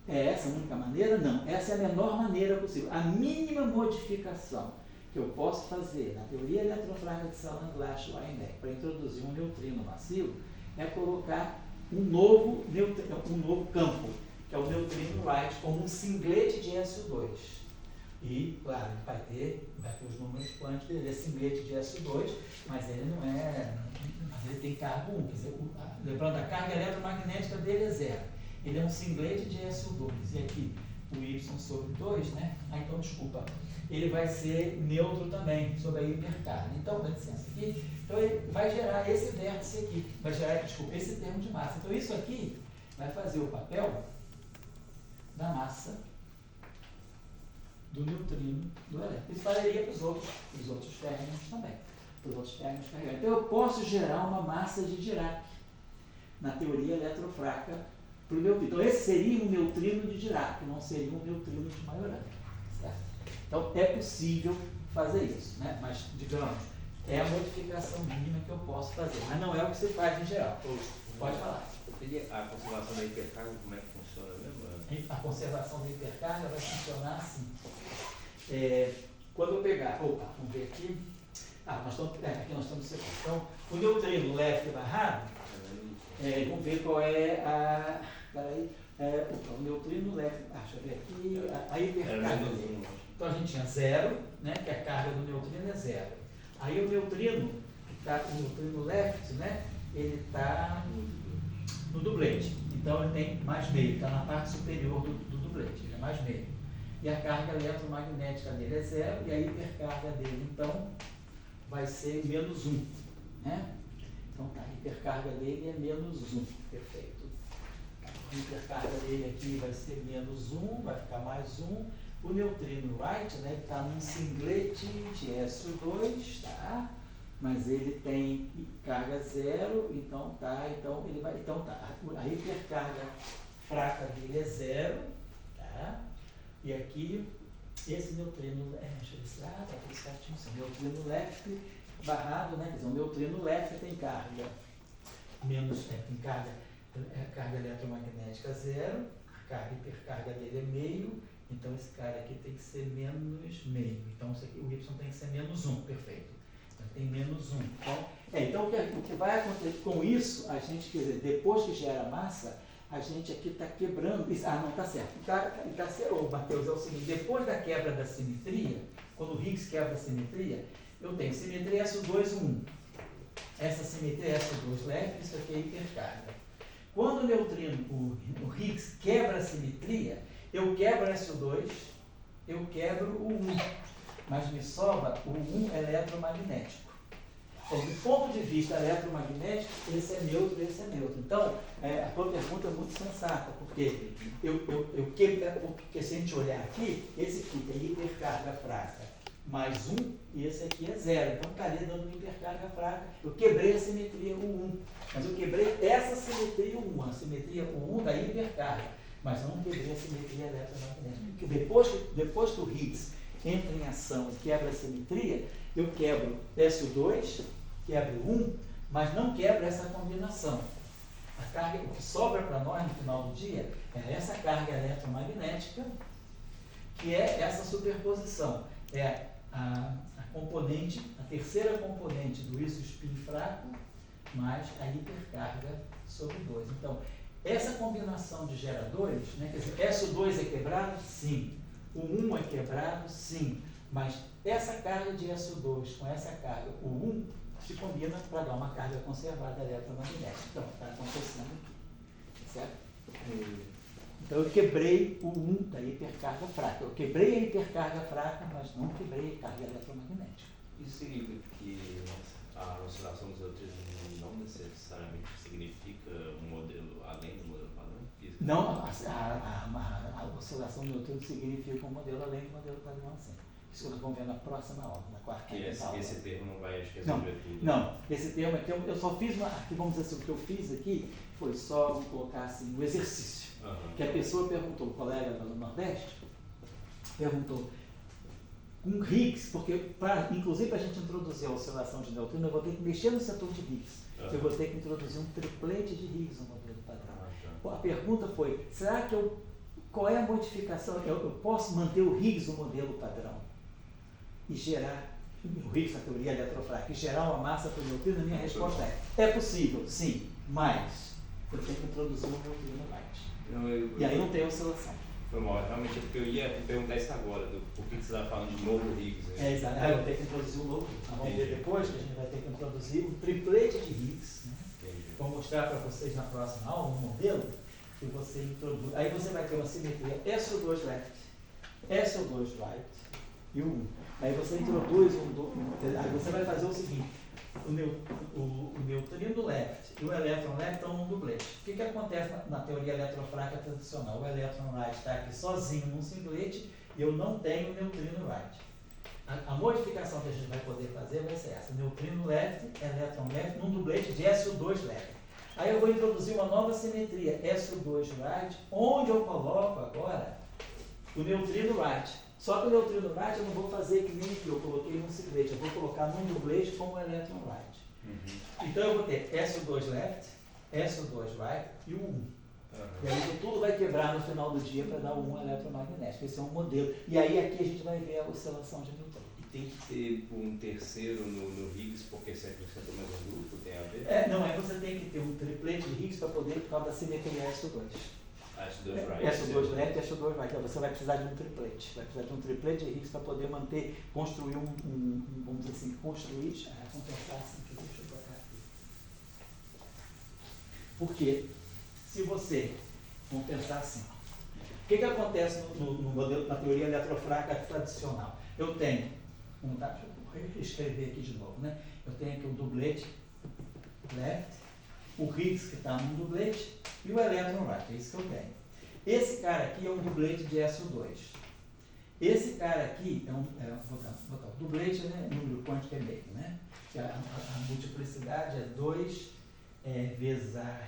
É essa a única maneira? Não. Essa é a menor maneira possível. A mínima modificação que eu posso fazer na teoria eletrofrágica de Saland-Glash-Weinberg para introduzir um neutrino massivo é colocar um novo campo, que é o neutrino right, como um singlete de SO2. E, claro, ele vai ter os números quânticos, ele é singlete de SO2, mas ele não é. Mas ele tem carga 1. Quer dizer, lembrando, a carga eletromagnética dele é zero. Ele é um singlete de SO2. E aqui o Y sobre 2, né? Ah, então, desculpa. Ele vai ser neutro também, sobre a hipercarga. Então, dá licença aqui. Então, ele vai gerar esse vértice aqui. Vai gerar, desculpa, esse termo de massa. Então, isso aqui vai fazer o papel da massa do neutrino do elétron. Isso valeria para os outros férmions também. Para os outros férmions carregados. Então, eu posso gerar uma massa de Dirac na teoria eletrofraca para o neutrino. Então, esse seria um neutrino de Dirac, não seria um neutrino de Majorana. Certo? Então, é possível fazer isso, né? Mas, digamos, é a modificação mínima que eu posso fazer, mas não é o que se faz em geral. Pode falar.
A conservação da hipercarga, como é que funciona mesmo?
A conservação da hipercarga vai funcionar assim. Quando eu pegar, vamos ver aqui. Aqui nós estamos separando. Então, o neutrino left barrado, vamos ver qual é a. Peraí. O neutrino left. Deixa eu ver aqui. A hipercarga dele. Então a gente tinha zero, né? Que a carga do neutrino é zero. Aí o neutrino left, né? Ele está no dublete. Então ele tem mais meio, está na parte superior do dublete, ele é mais meio. E a carga eletromagnética dele é zero, e a hipercarga dele, então, vai ser menos 1. Né? Então tá, a hipercarga dele é menos 1. Perfeito. A hipercarga dele aqui vai ser menos 1, vai ficar mais 1. O neutrino right, né, está num singlete de SO2, tá? Mas ele tem carga zero, então tá, ele vai, a hipercarga fraca dele é zero, tá? E aqui, esse neutrino, deixa eu ver se tá tudo certinho, esse neutrino left barrado, né? Quer dizer, o neutrino left tem carga tem carga eletromagnética zero, a hipercarga dele é meio, então esse cara aqui tem que ser menos meio, então o Y tem que ser menos 1, perfeito. Tem menos 1. Então o que vai acontecer com isso, a gente, quer dizer, depois que gera massa, a gente aqui está quebrando. Não, está certo. Tá certo, Matheus, é o seguinte: depois da quebra da simetria, quando o Higgs quebra a simetria, eu tenho simetria SO2, 1. Essa simetria SO2 leve, isso aqui é hipercarga. Quando o neutrino, o Higgs, quebra a simetria, eu quebro SO2, eu quebro o 1. Mas me sobra o 1 eletromagnético. Então, do ponto de vista eletromagnético, esse é neutro, esse é neutro. Então, a tua pergunta é muito sensata, porque eu quebro, porque se a gente olhar aqui, esse aqui tem hipercarga fraca mais 1, e esse aqui é 0. Então, estaria dando uma hipercarga fraca. Eu quebrei a simetria, o 1. Mas eu quebrei essa simetria, o 1, a simetria, o 1 da hipercarga. mas eu não quebrei a simetria eletromagnética. Porque depois que o Higgs entra em ação e quebra a simetria, eu quebro SO2, quebro 1, mas não quebro essa combinação. A carga, o que sobra para nós no final do dia é essa carga eletromagnética, que é essa superposição. É a componente, a terceira componente do isospin fraco, mais a hipercarga sobre 2. Então, essa combinação de geradores, né, quer dizer, SO2 é quebrado? Sim. O 1 é quebrado? Sim. Mas essa carga de SO2 com essa carga, o 1, se combina para dar uma carga conservada eletromagnética. Então, está acontecendo aqui. Certo? Então, eu quebrei o 1 da hipercarga fraca. Eu quebrei a hipercarga fraca, mas não quebrei a carga eletromagnética.
Isso significa que a oscilação dos neutrinos não necessariamente significa um modelo além do modelo padrão físico?
Não, a oscilação do neutrino significa um modelo além do modelo padrão, sim. Isso nós vamos ver na próxima aula, na quarta aula.
Esse termo não vai resolver tudo?
Não, esse termo aqui, eu só fiz, aqui, vamos dizer assim, o que eu fiz aqui foi só, vamos colocar assim, um exercício. Que a pessoa perguntou, o colega do Nordeste, perguntou, com Higgs, porque inclusive para a gente introduzir a oscilação de neutrino, eu vou ter que mexer no setor de Higgs. Eu vou ter que introduzir um triplete de Higgs no modelo padrão. A pergunta foi, será que qual é a modificação? Eu posso manter o Higgs no modelo padrão e gerar, o Higgs na teoria eletrofrágil, e gerar uma massa para o neutrino? A minha resposta é possível, sim, mas eu tenho que introduzir um neutrino light. E aí não tem oscilação.
Foi mal, realmente, porque eu ia perguntar isso agora, por que você estava falando de novo Higgs? Né?
Exato, eu tenho que introduzir um novo Higgs. Vamos ver depois que a gente vai ter que introduzir um triplete de Higgs. Né? Vou mostrar para vocês na próxima aula um modelo que você introduz. Aí você vai ter uma simetria SO2 left, SO2 right e o 1. Aí você introduz aí você vai fazer o seguinte, o neutrino left e o elétron left estão num dublete. O que acontece na teoria eletrofrágica tradicional? O elétron right está aqui sozinho num singlete e eu não tenho neutrino right. A modificação que a gente vai poder fazer vai ser essa, neutrino left, elétron left, num dublete de SO2 left. Aí eu vou introduzir uma nova simetria, SO2 right, onde eu coloco agora o neutrino right. Só que o neutrino right eu não vou fazer que nem que eu coloquei num singlete, eu vou colocar num dublete como elétron right. Então eu vou ter SO2 left, SO2 right e o 1. E aí tudo vai quebrar no final do dia para dar o 1 eletromagnético. Esse é um modelo. E aí aqui a gente vai ver a oscilação de Newton.
E tem que ter um terceiro no Higgs, porque sempre você tem mais um grupo, tem a ver?
Não, aí você tem que ter um triplete de Higgs para poder, por causa da simetria SO2.
SO2 right.
SO2 left e SO2 right. Então você vai precisar de um triplete. Vai precisar de um triplete de Higgs para poder manter, construir vamos dizer assim, vamos pensar assim, deixa eu botar aqui. Porque se você, vamos pensar assim, o que acontece no modelo, na teoria eletrofrágica tradicional? Eu tenho, deixa eu escrever aqui de novo, né? Eu tenho aqui o dublete left, o Higgs que está num dublete e o elétron right, é isso que eu tenho. Esse cara aqui é um dublete de SO2. Esse cara aqui vou botar o dublete, né? Número quântico é meio, né? A multiplicidade é 2 vezes a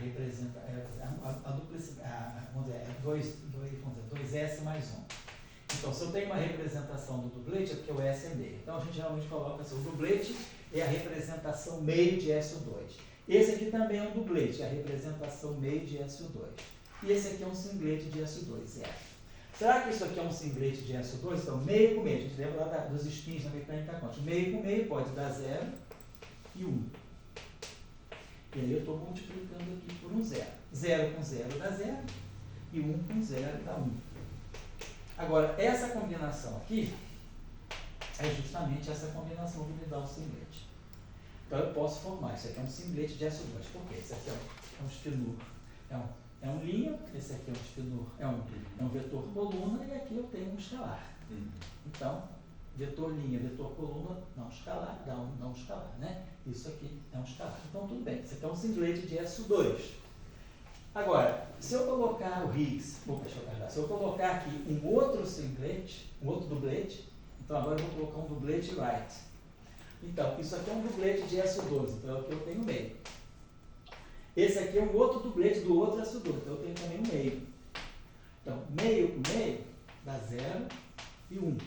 duplicidade, vamos dizer, é 2S mais 1. Então, se eu tenho uma representação do dublete, é porque o S é meio. Então, a gente geralmente coloca assim, o dublete é a representação meio de SO2. Esse aqui também é um dublete, é a representação meio de SO2. E esse aqui é um singlete de SO2, zero. Será que isso aqui é um singlete de SO2? Então, meio com meio, a gente lembra lá dos spins na mecânica quântica. Meio com meio pode dar 0 e 1. E aí eu estou multiplicando aqui por um 0. 0 com 0 dá 0 e 1 com 0 dá 1. Agora, essa combinação aqui é justamente essa combinação que me dá o singlete. Então eu posso formar, isso aqui é um singlete de SO2. Por quê? Esse aqui é um spinor, é um linha, esse aqui é um spinor, é um vetor coluna e aqui eu tenho um escalar. Então, vetor linha, vetor coluna, não escalar, dá um escalar, né? Isso aqui é um escalar. Então tudo bem, isso aqui é um singlete de SO2. Agora, se eu colocar o Higgs, se eu colocar aqui um outro singlete, um outro dublete, então agora eu vou colocar um dublete right. Então, isso aqui é um dublete de SO2, então aqui eu tenho meio. Esse aqui é um outro dublete do outro SO2, então eu tenho também um meio. Então, meio com meio dá 0 e 1.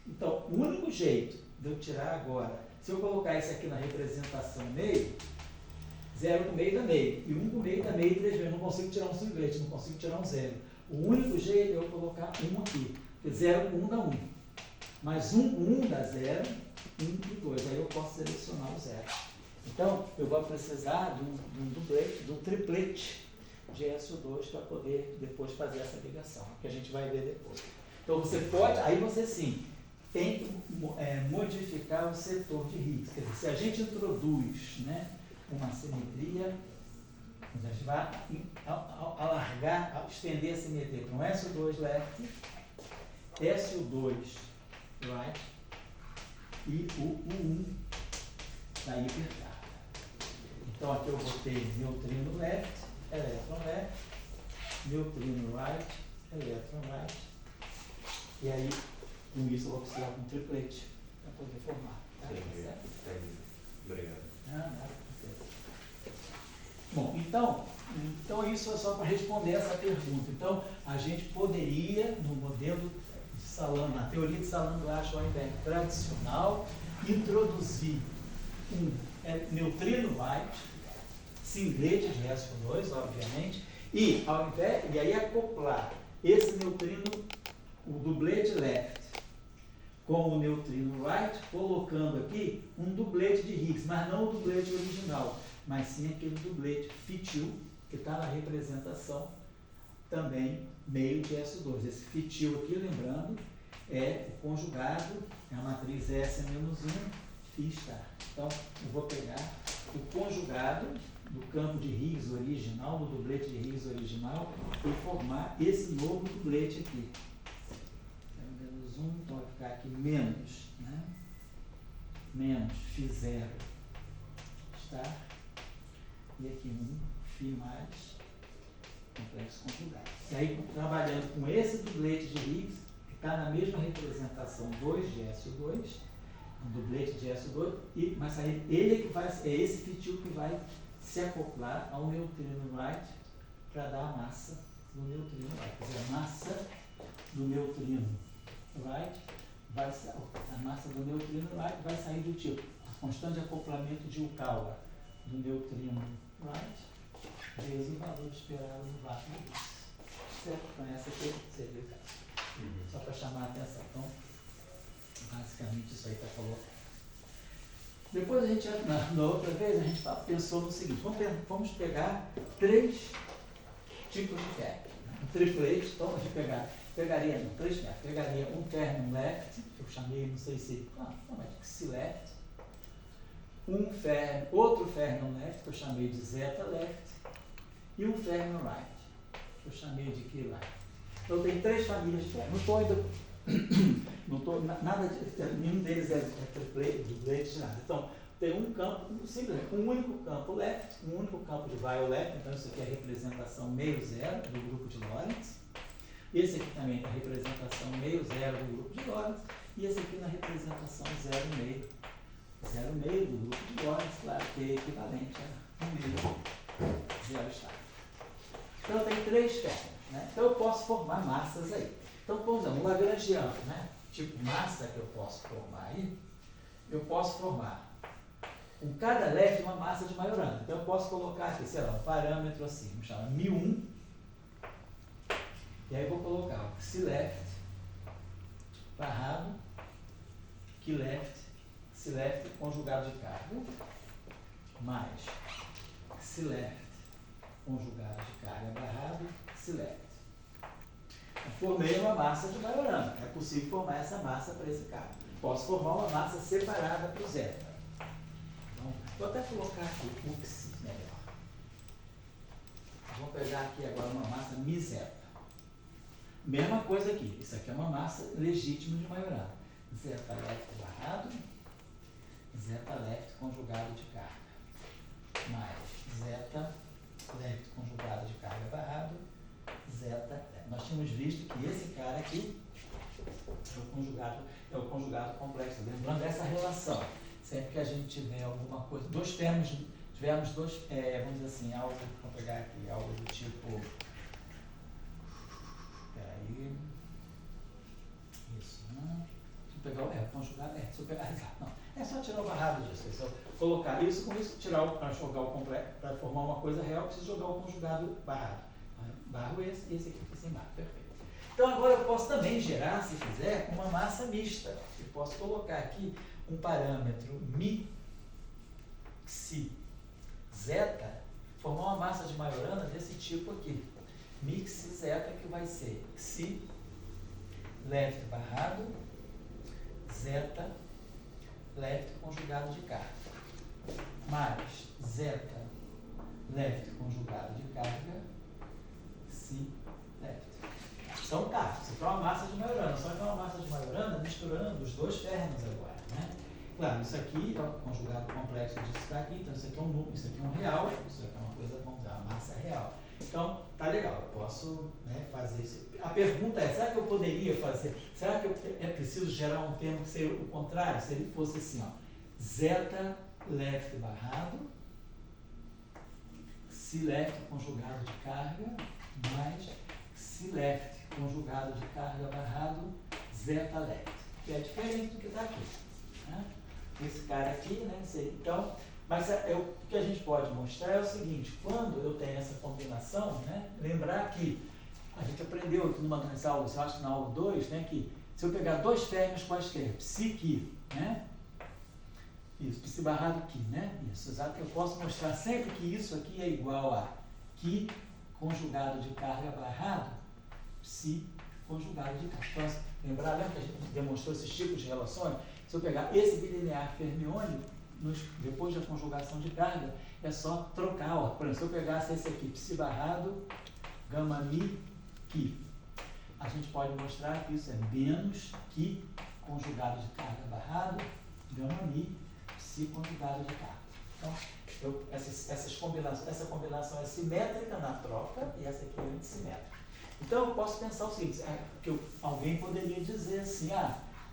Então, o único jeito de eu tirar agora, se eu colocar isso aqui na representação meio, 0 com meio dá meio, e 1 com meio dá meio e 3 vezes. Eu não consigo tirar um singlete, não consigo tirar um 0. O único jeito é eu colocar 1 aqui, porque 0 com 1 dá 1. Mas 1 com 1 dá 0, 1 e 2. Aí eu posso selecionar o 0. Então, eu vou precisar de um triplete de SO2 para poder depois fazer essa ligação, que a gente vai ver depois. Então, você pode, aí você sim, tem que modificar o setor de Higgs. Quer dizer, se a gente introduz, né, uma simetria, a gente vai alargar, estender a simetria com SO2 left, SO2 right e o 1 da hipercarga. Então aqui eu botei neutrino left, elétron left, neutrino right, elétron right, e aí com isso eu vou precisar de um triplete para poder formar. Tá? Certo?
Obrigado.
Nada. Bom, então isso é só para responder essa pergunta. Então, a gente poderia, no modelo de Salando, na teoria de Salando-Asch-Weinberg tradicional, introduzir um neutrino right, singlete de SO2, obviamente, e aí acoplar esse neutrino, o dublete left, com o neutrino right, colocando aqui um dublete de Higgs, mas não o dublete original, mas sim aquele dublete FITIL, que está na representação também meio de SO2. Esse FITIL aqui, lembrando, é o conjugado, é a matriz S-1, φ star. Então, eu vou pegar o conjugado do campo de Higgs original, do dublete de Higgs original, e formar esse novo dublete aqui. Menos 1, então vai ficar aqui menos, né? Menos φ0 star. E aqui um φ mais complexo conjugado. E aí, trabalhando com esse dublete de Higgs, que está na mesma representação 2 de SO2, um dublete de SO2, mas aí é esse FITIL que vai se acoplar ao neutrino right para dar a massa do neutrino right. Quer dizer, a massa do neutrino right vai sair do tipo a constante de acoplamento de Yukawa do neutrino right vezes o valor esperado no vácuo de Higgs. Certo? Então essa aqui seria o caso. Só para chamar a atenção. Então, basicamente isso aí está colocado. Depois a gente, na outra vez, a gente pensou no seguinte, vamos pegar 3 tipos de ferro. Um triplete, então a gente pegaria um fermium left, que eu chamei, não sei se, se left, outro fermium left, que eu chamei de zeta left, e um fermium right, que eu chamei de key right. Então tem 3 famílias de ferro. Não estou nada de, nenhum deles é triplete, dublete, nada. Então, tem um campo, simplesmente, um único campo left, um único campo de violet, então isso aqui é a representação meio zero do grupo de Lorentz. Esse aqui também é a representação meio zero do grupo de Lorentz, e esse aqui na representação zero meio do grupo de Lorentz, claro que é equivalente a 1 meio zero estável. Então tem 3 ferros, né? Então eu posso formar massas aí. Então, por exemplo, um lagrangiano, né? Tipo massa que eu posso formar aí, eu posso formar com cada left uma massa de Majorana. Então eu posso colocar aqui, sei lá, um parâmetro assim, vamos chamar μ1, e aí eu vou colocar o psi left barrado que left conjugado de carga, mais psi left conjugado de carga barrado psi left. Formei uma massa de Majorana. É possível formar essa massa para esse cara. Posso formar uma massa separada para o zeta. Então, vou até colocar aqui o psi melhor. Vou pegar aqui agora uma massa mi-zeta. Mesma coisa aqui. Isso aqui é uma massa legítima de Majorana. Zeta left barrado, zeta left conjugado de carga, mais zeta left conjugado de carga barrado, zeta. Nós tínhamos visto que esse cara aqui é o conjugado complexo. Lembrando dessa relação. Sempre que a gente tiver alguma coisa, tivermos dois, vamos dizer assim, algo, vou pegar aqui, algo do tipo aqui. Isso, né? Deixa eu pegar o conjugado. Se eu pegar. Não. É só tirar o barrado disso. É só colocar isso com isso, tirar para jogar o completo, para formar uma coisa real, preciso jogar o conjugado barrado. Barro esse aqui fica sem barro. Perfeito. Então agora eu posso também gerar, se quiser, uma massa mista. Eu posso colocar aqui um parâmetro mi, xi, zeta, formar uma massa de Majorana desse tipo aqui. Mi, xi, zeta, que vai ser xi, left barrado, zeta, left conjugado de carga. Mais zeta, left conjugado de carga, xi, left. São cargas. Isso aqui é uma massa de Majorana. Só que é uma massa de Majorana misturando os dois férmions agora, né? Claro, isso aqui é o conjugado complexo disso está aqui. Então, isso aqui é um número, isso aqui é um real. Isso aqui é uma coisa, vamos dizer, uma massa real. Então, tá legal. Eu posso, né, fazer isso. A pergunta é, será que eu poderia fazer? Será que é preciso gerar um termo que seria o contrário? Se ele fosse assim, ó. Zeta left barrado, xi left conjugado de carga, mais xi left conjugado de carga barrado, zeta left, que é diferente do que está aqui. Né? Esse cara aqui, né? Então, mas o que a gente pode mostrar é o seguinte, quando eu tenho essa combinação, né? Lembrar que a gente aprendeu aqui nas aulas, eu acho que na aula 2, né? Que se eu pegar dois férmions quaisquer, psi, qui, né? Isso, psi barrado qui, né? Isso, exato. Eu posso mostrar sempre que isso aqui é igual a qui conjugado de carga barrado, psi conjugado de carga. Então, lembra que a gente demonstrou esses tipos de relações? Se eu pegar esse bilinear fermiônico, depois da conjugação de carga, é só trocar. Ó. Por exemplo, se eu pegasse esse aqui, psi barrado, gama mi, qui, a gente pode mostrar que isso é menos qui conjugado de carga barrado, gama mi, psi conjugado de carga. Então, essa combinação é simétrica na troca e essa aqui é antissimétrica. Então, eu posso pensar o seguinte, que alguém poderia dizer assim,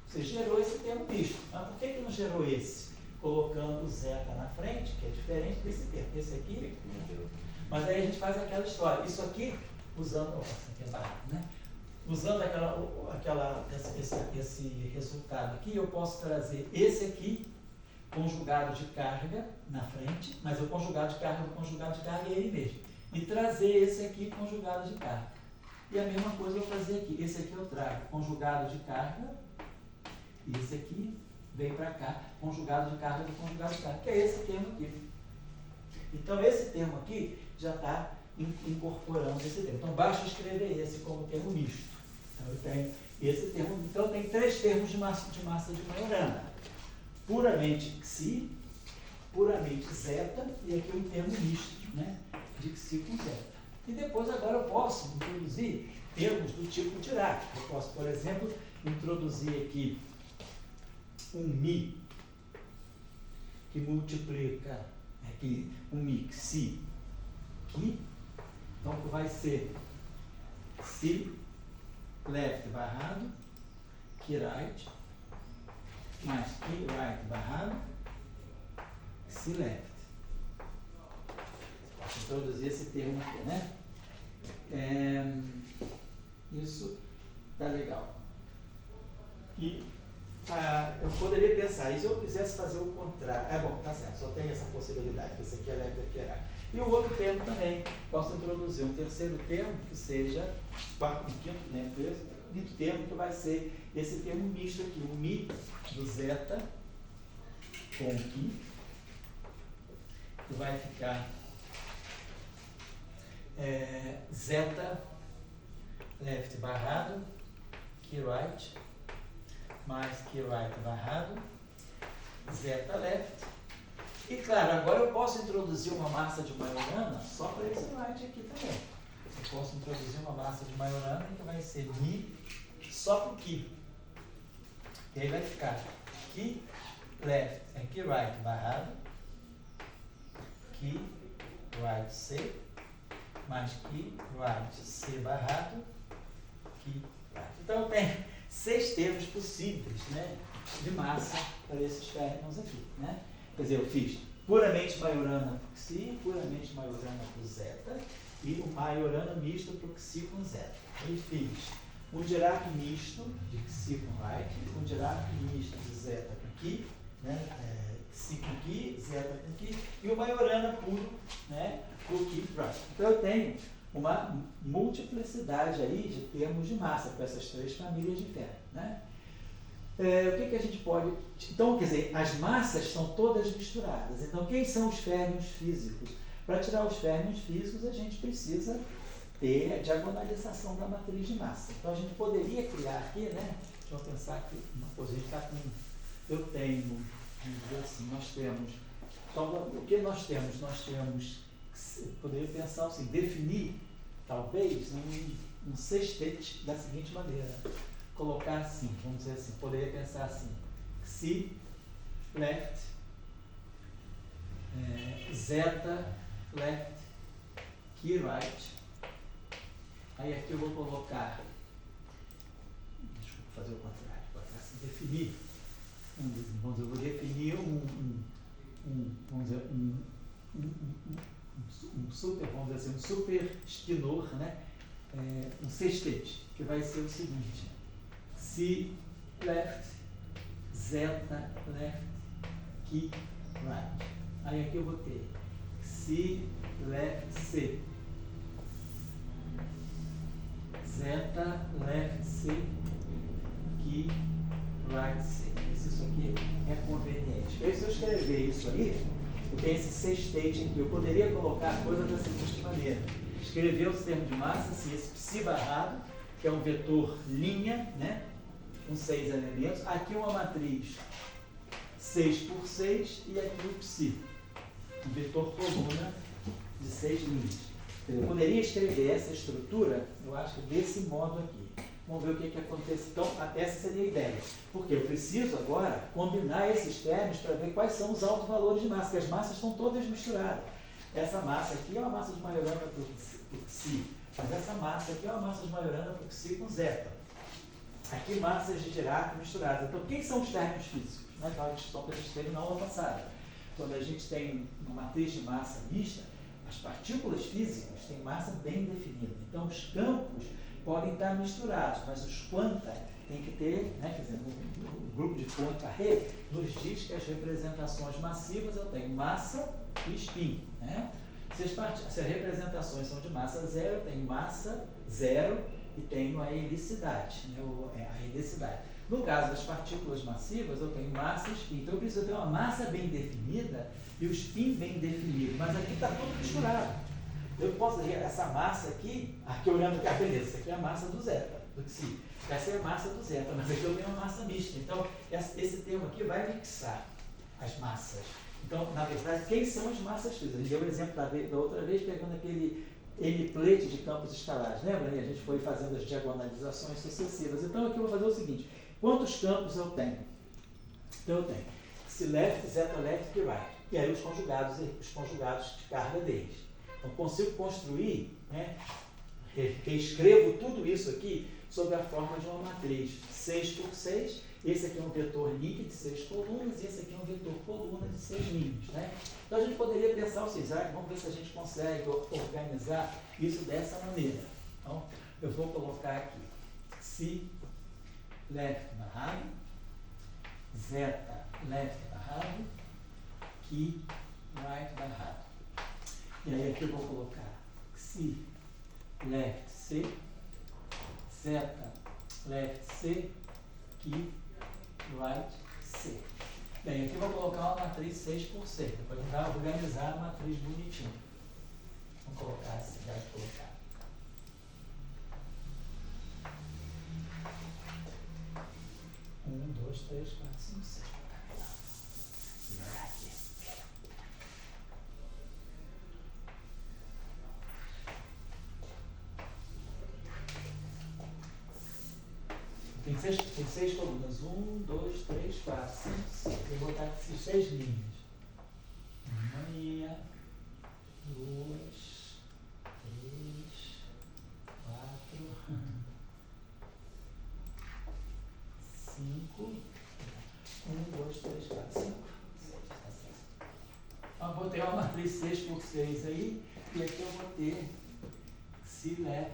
você gerou esse termo misto, mas por que não gerou esse? Colocando o zeta na frente, que é diferente desse termo. Esse aqui, mas aí a gente faz aquela história. Isso aqui, usando, isso aqui é barato, né? Usando esse resultado aqui, eu posso trazer esse aqui, conjugado de carga na frente, mas o conjugado de carga do conjugado de carga é ele mesmo. E trazer esse aqui, conjugado de carga. E a mesma coisa eu vou fazer aqui. Esse aqui eu trago conjugado de carga, e esse aqui vem para cá, conjugado de carga do conjugado de carga, que é esse termo aqui. Então, esse termo aqui já está incorporando esse termo. Então, basta escrever esse como termo misto. Então, eu tenho esse termo. Então, tem três termos de massa de Majorana. Puramente xi, puramente zeta, e aqui um termo misto, né, de xi com zeta. E depois, agora, eu posso introduzir termos do tipo Dirac. Eu posso, por exemplo, introduzir aqui um mi, que multiplica aqui um mi xi, qui, então que vai ser xi left barrado, qui right, mais qui right barrado, xi left. Posso introduzir esse termo aqui, né? Isso tá legal. E eu poderia pensar, e se eu quisesse fazer o contrário? Bom, tá certo, só tem essa possibilidade, que esse aqui é left e aqui é right. E o outro termo também, posso introduzir um terceiro termo, que seja quinto termo, que vai ser esse termo misto aqui, o mi do zeta com o qui, que vai ficar zeta left barrado, qui right, mais qui right barrado, zeta left. E claro, agora eu posso introduzir uma massa de Majorana só para esse right aqui também. Eu posso introduzir uma massa de Majorana que vai ser mi só para o qui. E aí vai ficar qui left é qui right barrado, qui right C, mais qui right C barrado, qui right. Então tem 6 termos possíveis, né, de massa para esses férmions aqui, né? Quer dizer, eu fiz puramente Majorana para o xi, puramente Majorana para o zeta e o Majorana misto para o xi com zeta. Aí fiz um Dirac misto de Xi com right, um Dirac misto de zeta com Qi, né? Xi com Qi, zeta com Qi, e o Majorana puro, né? Com Qi right. Então eu tenho uma multiplicidade aí de termos de massa com essas três famílias de ferro, né? O que a gente pode... Então, quer dizer, as massas estão todas misturadas. Então, quem são os férmions físicos? Para tirar os férmions físicos, a gente precisa ter a diagonalização da matriz de massa. Então, a gente poderia criar aqui, né? Deixa eu pensar aqui, uma coisa, a gente está com... Eu tenho, vamos dizer assim, nós temos... Então, o que nós temos? Nós temos... Poderia pensar assim, definir, talvez, um sextete da seguinte maneira. Colocar assim, vamos dizer assim, poderia pensar assim, Xi, left, zeta, left, Qi, right. Aí aqui eu vou colocar, deixa eu fazer o contrário, colocar assim, definir, vamos dizer, eu vou definir vamos dizer, um super, vamos dizer assim, um super espinor, né? Um sextete, que vai ser o seguinte. Xi, left, zeta, left, Qi, right. Aí aqui eu vou ter Xi, left, C. Zeta, left, C, Qi, right, C. Isso aqui é conveniente. Porque se eu escrever isso aí, eu tenho esse sextete aqui. Eu poderia colocar a coisa da seguinte maneira. Escrever os termos de massa, assim, esse psi barrado, que é um vetor linha, né? Com 6 elementos. Aqui uma matriz 6 por 6 e aqui o psi, um vetor coluna de 6 linhas. Eu poderia escrever essa estrutura, eu acho que desse modo aqui. Vamos ver o que acontece. Então, essa seria a ideia. Porque eu preciso agora combinar esses termos para ver quais são os altos valores de massa, porque as massas estão todas misturadas. Essa massa aqui é uma massa de Majorana por Xi, mas essa massa aqui é uma massa de Majorana por Xi com zeta. Aqui massas de Dirac misturadas. Então, quem são os termos físicos? Né? Aquela discussão que a gente teve na aula passada. Quando a gente tem uma matriz de massa mista, as partículas físicas têm massa bem definida. Então, os campos podem estar misturados, mas os quanta tem que ter, né? Quer dizer, o grupo de Poincaré nos diz que as representações massivas eu tenho massa e spin. Né? Se as representações são de massa zero, eu tenho massa zero e tenho a helicidade, né? A helicidade. No caso das partículas massivas, eu tenho massa e spin. Então, eu preciso ter uma massa bem definida e o spin bem definido. Mas aqui está tudo misturado. Eu posso dizer, essa massa aqui olhando cá, beleza, essa aqui é a massa do zeta, do Xi. Essa é a massa do zeta, mas aqui eu tenho uma massa mista. Então, esse termo aqui vai mixar as massas. Então, na verdade, quem são as massas físicas? A gente deu o exemplo da outra vez, pegando aquele N-plate de campos escalares. Lembra? A gente foi fazendo as diagonalizações sucessivas. Então, aqui eu vou fazer o seguinte. Quantos campos eu tenho? Então, eu tenho Xi left, zeta left e right. E aí os conjugados de carga deles. Então, consigo construir, né? Reescrevo tudo isso aqui sob a forma de uma matriz 6 por 6. Esse aqui é um vetor líquido de 6 colunas e esse aqui é um vetor coluna de 6 linhas. Né? Então, a gente poderia pensar o seguinte, vamos ver se a gente consegue organizar isso dessa maneira. Então, eu vou colocar aqui Xi left barrado, zeta left barrado, Qi right barrado. E aí aqui eu vou colocar Xi left C, zeta left C, Qi right C. E aí aqui eu vou colocar uma matriz 6 por 6, depois organizar a matriz bonitinha. Vamos colocar assim, já vai colocar. Um, dois, três, quatro, cinco, seis. Tem seis colunas. 1, 2, 3, 4, 5, 6. Eu vou botar aqui 6 linhas. Uma linha, 2, 3, 4, 5. 1, 2, 3, 4, 5, 6. Então, eu vou ter uma matriz 6 por 6 aí. E aqui eu vou ter Xi left,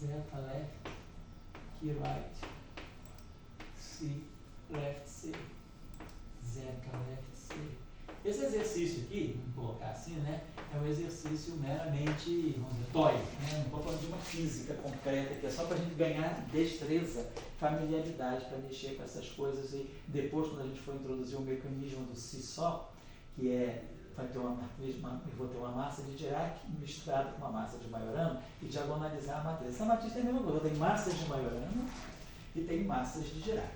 zeta left, key right, C left, C, zeta left, C. Esse exercício aqui, vamos colocar assim, né? É um exercício meramente, vamos dizer, teórico, né? Não estou falando de uma física concreta, que é só para a gente ganhar destreza, familiaridade para mexer com essas coisas. E depois, quando a gente for introduzir o mecanismo do si só, que é, vai ter eu vou ter uma massa de Dirac misturada com uma massa de Majorano e diagonalizar a matriz. Essa matriz tem a mesma coisa, tem massas de Majorano e tem massas de Dirac.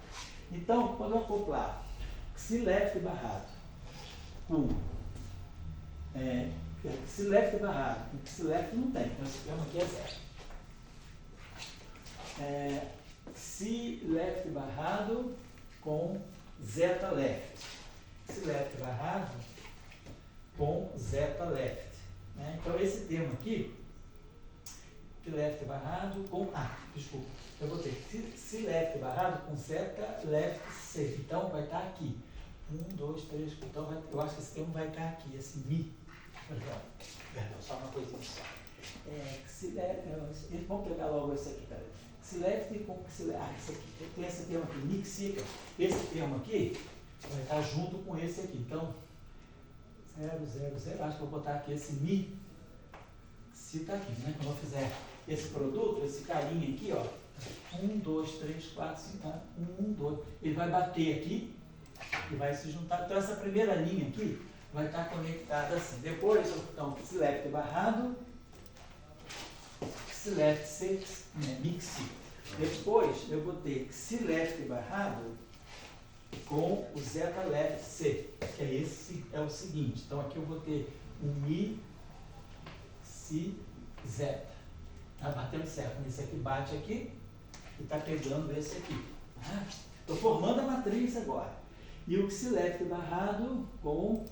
Então, quando eu acoplar psi left barrado com psi left barrado com psi left não tem, então esse termo aqui é zero. Psi left barrado com zeta left. Psi left barrado com zeta left. Né? Então esse termo aqui, psi left barrado com. Desculpa, eu vou ter psi left barrado com zeta left C. Então vai estar aqui. 1, 2, 3, então eu acho que esse termo vai estar aqui, esse mi. Perdão, só uma coisinha só. Vamos pegar logo esse aqui, peraí. Psi left com psi left. Esse aqui, tem esse termo aqui, mixica. Esse termo aqui vai estar junto com esse aqui. Então, 0, 0, 0. Acho que eu vou botar aqui esse mi. Se está aqui, né? Quando eu fizer esse produto, esse carinha aqui, ó. 1, 2, 3, 4, 5, 1, 2. Ele vai bater aqui e vai se juntar. Então, essa primeira linha aqui vai estar conectada assim. Depois, então, psi left barrado, psi left C, mixi. Depois, eu vou ter psi left barrado com o zeta left C, que é esse, é o seguinte. Então, aqui eu vou ter um mi, si, zeta. Tá batendo certo. Esse aqui bate aqui e está pegando esse aqui. Estou formando a matriz agora. E o psi left barrado com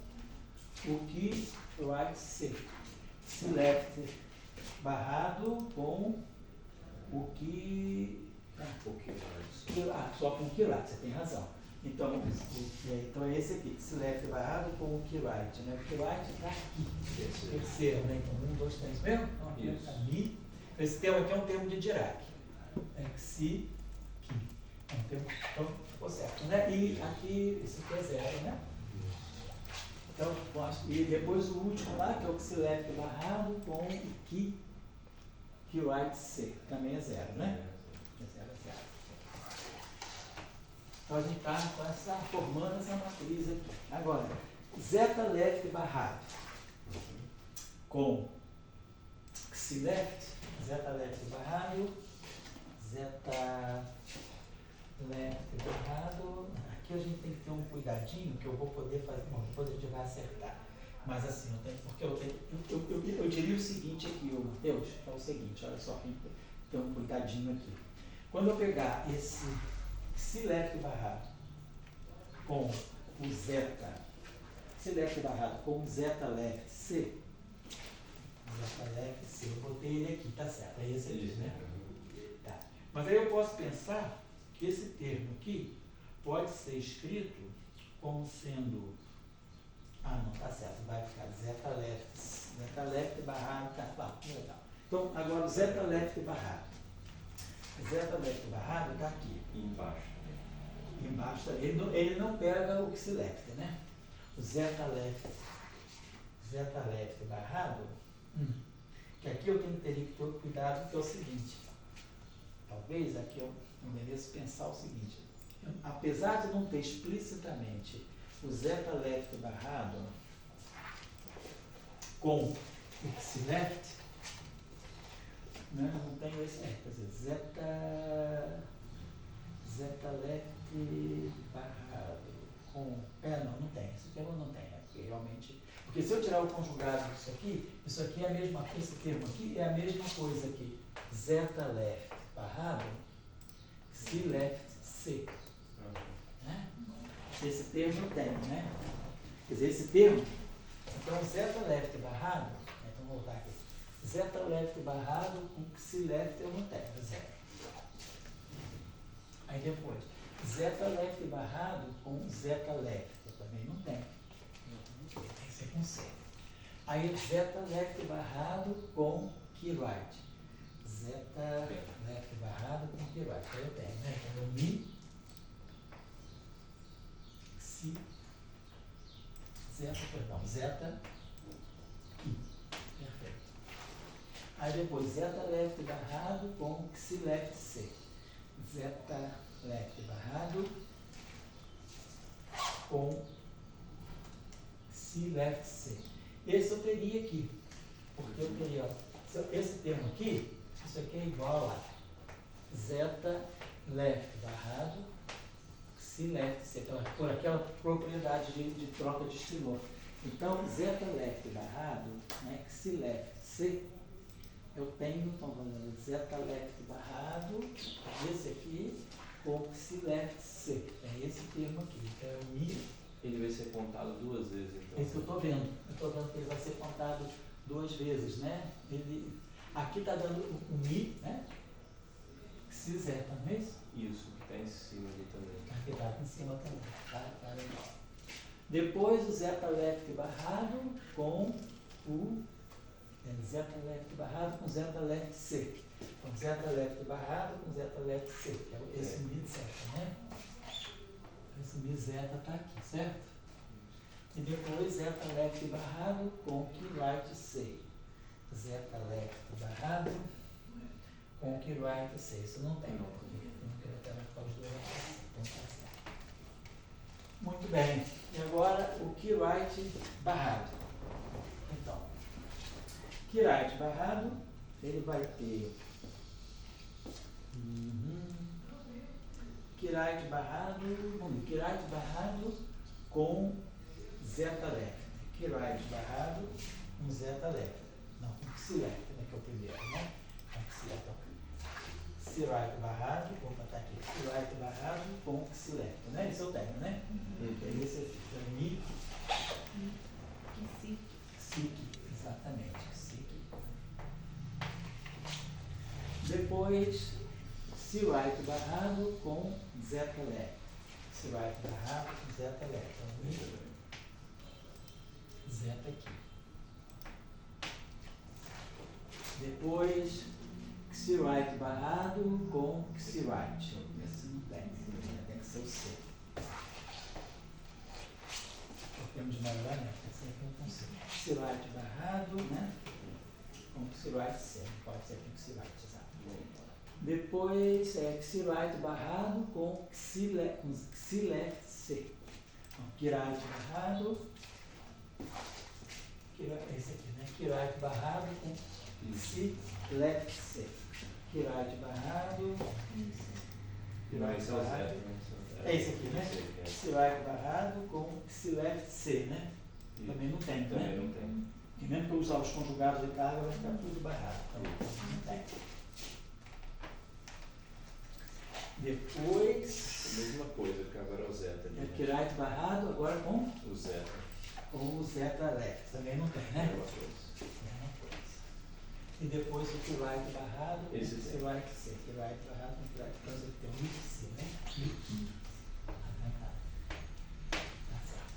o key right C. Psi left barrado com o key. Só com o key right, você tem razão. Então é esse aqui, psi left barrado com o key right. Né? O key right está aqui. Terceiro, né? Então 1, 2, 3 mesmo? Então aqui está mi. Esse termo aqui é um termo de Dirac. Psi, ki. É um termo, então ficou certo, né? E aqui, esse aqui é zero, né? Então, e depois o último lá, que é o psi left barrado com o key right C. Também é zero, né? É zero, é zero. Então a gente está formando essa matriz aqui. Agora, zeta left barrado com psi left, zeta left barrado, zeta left barrado. Aqui a gente tem que ter um cuidadinho que eu vou poder fazer. Bom, depois a gente vai acertar. Mas assim, eu diria o seguinte aqui, Mateus, é o seguinte, olha só, tem que ter um cuidadinho aqui. Quando eu pegar esse psi left barrado com o zeta, psi left barrado com o zeta left C, zeta left C, eu botei ele aqui, tá certo, é esse aqui, né? Tá. Mas aí eu posso pensar que esse termo aqui pode ser escrito como sendo, não, tá certo, vai ficar zeta left barrado, tá, legal. Então, agora o zeta left barrado. Zeta left barrado está aqui.
Embaixo.
Embaixo, ele não pega o psi left, né? O zeta left barrado, que aqui eu teria que ter cuidado, que é o seguinte. Talvez aqui eu mereço pensar o seguinte. Apesar de não ter explicitamente o zeta left barrado com o psi left, né? Não tenho esse, quer dizer, zeta left barrado com, não tem, esse termo não tem, porque realmente, porque se eu tirar o conjugado disso aqui é a mesma, esse termo aqui é a mesma coisa aqui, zeta left barrado, psi left C. Né? Esse termo não tem, né? Quer dizer, esse termo, então zeta left barrado, então vou voltar aqui, zeta left barrado com psi left eu não tenho, zero. Aí depois, zeta left barrado com zeta left, eu também não tenho. Tem que ser com C. Aí zeta left barrado com key right. zeta left barrado com que right. Então eu tenho, né? Então mi, si, zeta, i. Perfeito. Aí depois zeta left barrado com xi left c. Zeta left barrado com xi left c. Esse eu teria aqui, porque eu teria, ó, esse termo aqui, isso aqui é igual a zeta left barrado xi left c, por aquela propriedade de troca de estimor. Então, zeta left barrado, né, xi left c, eu tenho, então, zeta left barrado, esse aqui, com xi left c. É esse termo aqui. Então, é o mi.
Ele vai ser contado duas vezes, então.
É isso que eu estou vendo. Eu estou vendo que ele vai ser contado duas vezes, né? Ele, aqui está dando o mi, né? Xi zeta, não é isso?
Isso, que está em cima ali também.
Aqui está em cima também. Tá legal. Depois o zeta left barrado com o zeta left barrado com zeta left c. Então, zeta left barrado com zeta left c. Que é esse mi zeta, né? Esse mi zeta está aqui, certo? E depois zeta left barrado com que right c. Zeta left barrado com que right c. Isso não tem. Não quero até marcar os dois aqui. Então tá certo. Muito bem. E agora o que right barrado. Então, que right barrado, ele vai ter que right barrado, que right barrado com zeta left. Que right barrado com zeta left. Não, com xi left, né, que é o primeiro, né? Com xi left. Xi right barrado, vou botar aqui, xi right barrado com xi left, né? Isso eu tenho, né? Aí esse é mi. Psique, exatamente, psique. Depois, xi right barrado com zeta left. Xi right barrado com zeta left. Então, zeta aqui. Depois, xi right barrado com xi right. Esse não tem, tem que ser o C. Temos de melhorar, né? Esse aqui não consigo. Xi right barrado, né? Com xi right C. Pode ser com xi right, exato. Depois, xi right barrado com xi left C. Então, xi right barrado. Esse aqui, né? Xi right barrado com xi left C. Xi right barrado. É esse aqui, né? Xi right barrado com xi left C, né? Também não tem,
também
né?
não tem.
E mesmo que eu usar os conjugados de carga, vai ficar tudo barrado. Então, não tem. Depois.
A mesma coisa, que agora é o zeta ali.
Xi right barrado, agora com
O zeta.
o zeta left. Também não tem, né?
Mesma coisa.
E depois o xi right barrado com
Esse
xi right C. Xi right barrado com xi right C. Então, tem um C, né? Tá certo.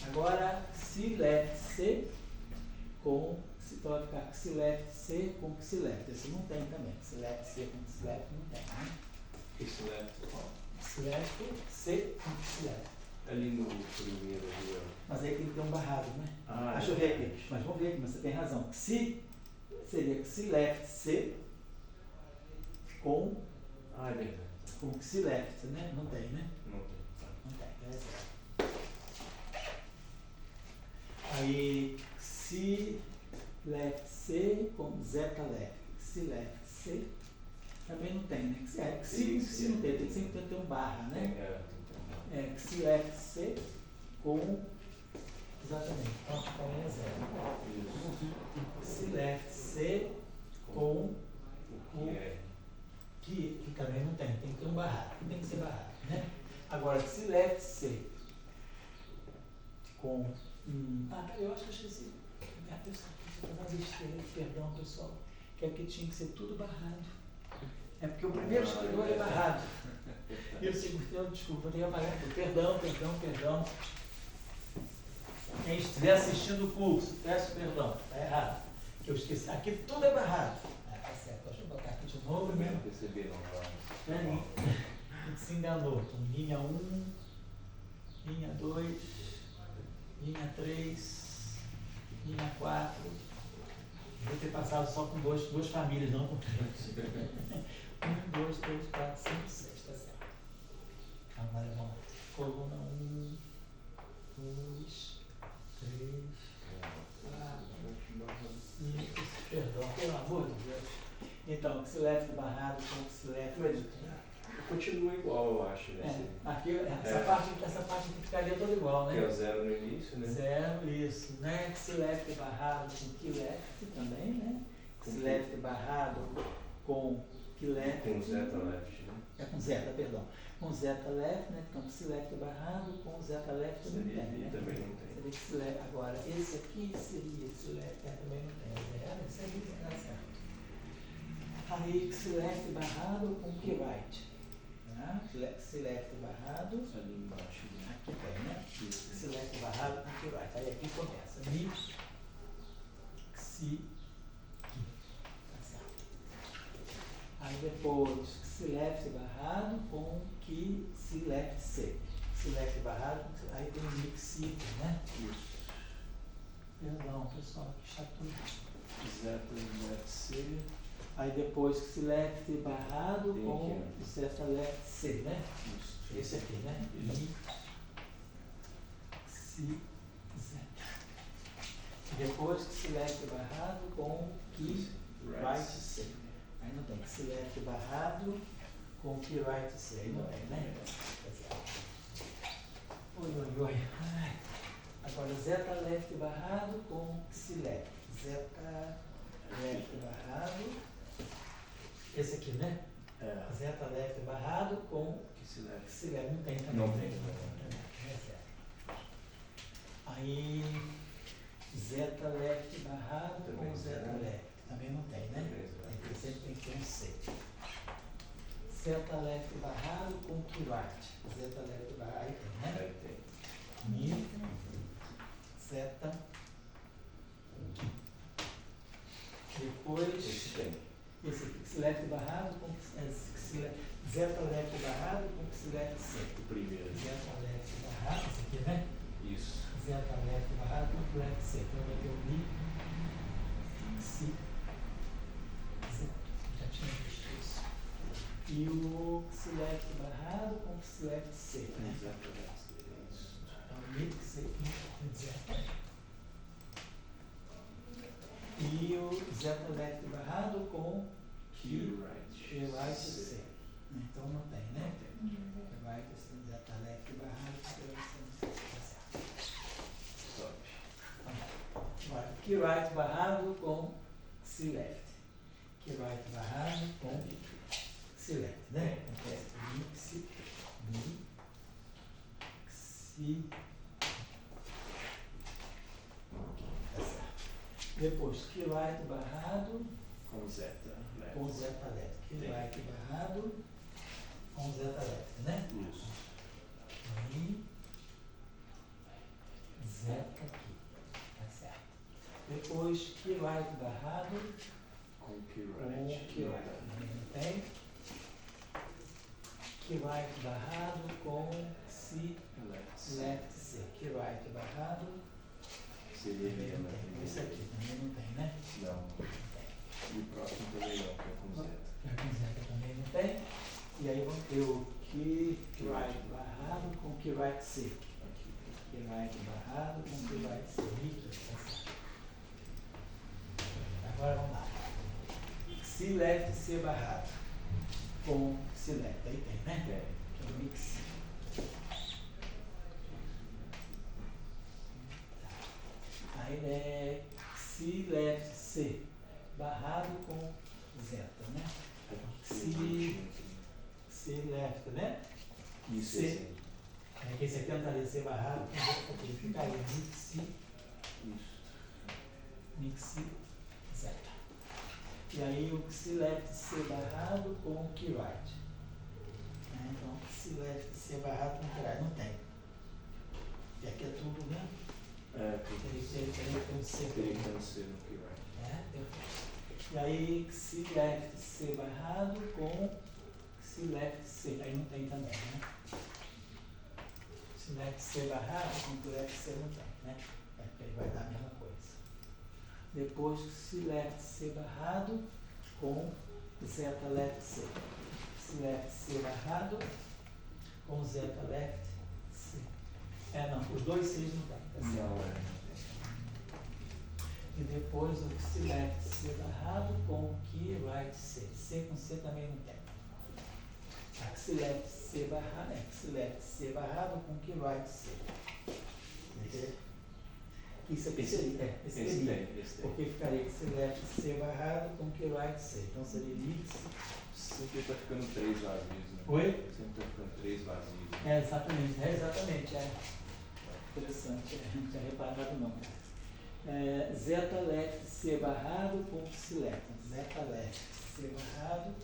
Agora, xi left C com. Então vai ficar xi left C com xi left. Esse não tem também. Xi left C com xi left não tem, né?
Esse left, ó.
Xi left C com xi left.
Ali no primeiro ali, ó.
Mas aí tem que ter um barrado, né?
Ah,
deixa eu ver aqui. Mas vamos ver aqui, mas você tem razão. Xi seria xi left C com.
Ah, é verdade.
Com xi left, né? Não tem, né?
Não tem.
Não tem, é zero. Aí, xi left C com zeta left. Xi left C também não tem, né? Xi não tem, tem sempre ter um barra, né? Xi left C com. Exatamente, então também é zero. Xi left C com o. Que também não tem que ter um barrado, tem que ser barrado, né? Agora, xi left C com. Eu acho que eu esqueci. Perdão, pessoal. Que aqui tinha que ser tudo barrado. É porque o primeiro escritor é barrado. E o segundo, desculpa, eu tenho amarelo. Perdão. Quem estiver assistindo o curso, peço perdão, está errado. Que eu esqueci. Aqui tudo é barrado. Tá certo, de novo, né?
Não percebi não.
Peraí, a gente se enganou. Então, linha 1, linha 2, linha 3, linha 4. Vou ter passado só com duas famílias, não com 3. 1, 2, 3, 4, 5, 6, tá certo. Agora vamos lá. Coluna 1, 2, 3, 4, 5, perdão, pelo amor de Deus. Então, xilef barrado com xilef.
Mas continua igual, eu acho, né?
Aqui, essa parte aqui ficaria toda igual, né?
Que é o 0 no início, né?
0, isso, né? Xilef barrado com quilef também, né? Xilef barrado com quilef.
Com zeta left, né?
É com zeta, perdão. Com zeta left, né? Então, xilef barrado com zeta left também
Seria
tem, né?
também não tem.
Seria xilef. Agora, esse aqui seria xilef, também não tem. Zero, esse aí não dá certo. Aí, xilef barrado com quirite. Tá? Xilef barrado.
Ali embaixo. Né?
Aqui tem, né? Xilef barrado com quirite. Aí aqui começa. Mi, xi, qui. Tá certo. Aí depois, xilef barrado com qui, xilef c. Xilef barrado, aí tem o mixito, né?
Isso.
Perdão, pessoal, que chato.
Zeta left C.
Aí depois xilef barrado
Tem
com
aqui,
zeta left c, né?
Isso.
Esse aqui, né?
Isso.
Mi, xi, zeta. Depois xilef barrado com qui, right c. Aí não tem xilef barrado com qui, right c. Aí não tem, né? Oi, oi, oi. Ai. Agora, zeta left barrado com xilef. Zeta left barrado. Esse aqui, né?
É.
Zeta left barrado com
Que se leve.
xilef. Não tem também.
Não tem.
É certo. Aí, zeta left barrado
Também
com zeta
não.
left. Também não tem, né?
Também não.
Porque sempre tem que ter um C. Zeta left barrado com qui right. Zeta left barrado. Aí tem, né?
Aí tem.
Mi, zeta, depois,
Esse tem.
esse aqui, xilef barrado com zeta left barrado com xilef c.
O primeiro.
Zeta left barrado, esse aqui, né?
Isso.
Zeta left barrado com xilef c. Então vai ter o mi, xi, zeta. Já tinha visto isso. E o xilef barrado com xilef c, né?
Zeta left C. Isso.
Então, mix e zeta. E o zeta left barrado com
Q
Q right C. Então não tem, né? Q right C, zeta left barrado com Q right C.
Top.
Agora, Q right barrado com C left. Q right barrado com C left, né? Então, é mix, mi, xi. Tá certo. Depois, Q right barrado
Com zeta left.
com zeta left. Q
Tem.
right barrado com zeta left, né?
Isso.
Aí, zeta aqui. Tá certo. Depois, Q right barrado
Com Q
com
right.
Q right. Não tem? Q right barrado com C
Left.
left C. Q right barrado.
Seria
Também não
left.
tem. Esse aqui também não tem, né?
Não.
Não tem.
E o próximo também não, que é com zeta.
Já com zeta também não tem. E aí vamos ter o Q right barrado com Q right C.
Aqui.
Q right barrado com Q right C. Tá certo. Agora vamos lá. C left C barrado com C left. Aí tem, né?
Tem.
Que é o mix. Aí é C left C barrado com zeta, né? C left, né?
Isso,
C.
esse.
É que esse aqui não estaria C barrado com zeta, porque ficaria mix,
Isso.
mix zeta. E aí o C left C barrado com Q right. Então, C left C barrado com Q right. Não tem. E aqui é tudo, né?
É,
Teria que ter um C.
teria que ter um C no Q right.
É, perfeito. E aí, xi left C barrado com xi left C. Aí não tem também, né? Xi left C barrado com xi left C não tem, né? É, porque aí vai dar a mesma coisa. Depois, xi left C barrado com zeta left C. Xi left C barrado com zeta left C. Não, os dois Cs não tem, tá certo?
Não,
E depois o xi left C barrado com key right C. C com C também não tem. A xi left C barrado, xi left C barrado com key right C. Entendeu? Isso aqui seria, esse seria, porque ficaria xi left C barrado com key right C. Então seria mix.
Sempre está ficando 3 vazios, né?
Oi?
Sempre está ficando 3 vazios.
Exatamente, Interessante, não tinha reparado não. Zeta left C barrado com psileta. Zeta left C barrado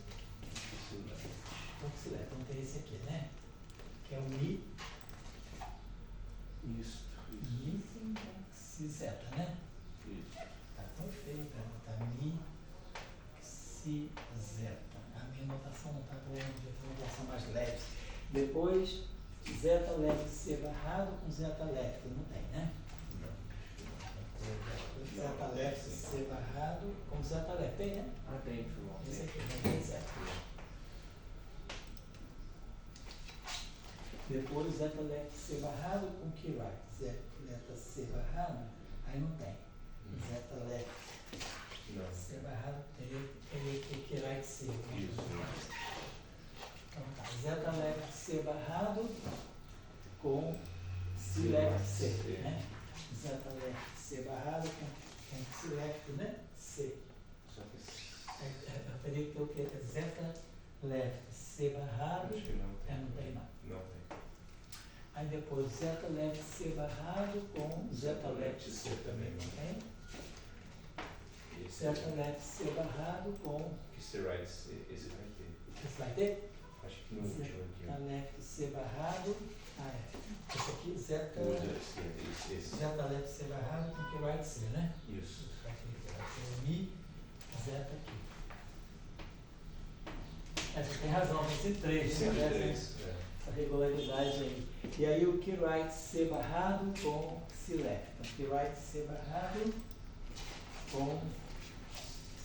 com psileta. Então tem esse aqui, né? Que é o Mi.
Isso.
Mi si zeta, né?
Isso.
Tá perfeito. Tá Mi si zeta. A minha notação não tá boa, eu tenho uma notação mais leve. Depois, zeta left C barrado com zeta left. Não tem, né? Zeta left C barrado com zeta left. Tem, né?
Ah, tem, filmão.
Esse aqui, não tem zeta. Depois zeta left C barrado com key right. Zeta C barrado, aí não tem. Zeta left C barrado teria que key right C.
Isso.
Então tá. Zeta left C barrado com C left C, né? Zeta left C barrado com C left, né? C.
Só que
Eu teria que ter o quê? Zeta left C barrado.
acho que não tem.
Não tem não.
Não tem.
Aí depois zeta left C barrado com zeta left C também, não tem? Zeta left C barrado com.
Esse right, esse vai ter.
Esse vai ter?
Acho que no último aqui.
Zeta left C barrado. Esse aqui, zeta.
Esse.
Zeta left C barrado com que right C, né?
Isso.
Vai ter o Mi, zeta aqui. Você tem razão, tem 3,
Esse é
né?
3.
Essa regularidade aí. E aí o key right C barrado com C left. Então, key right C barrado com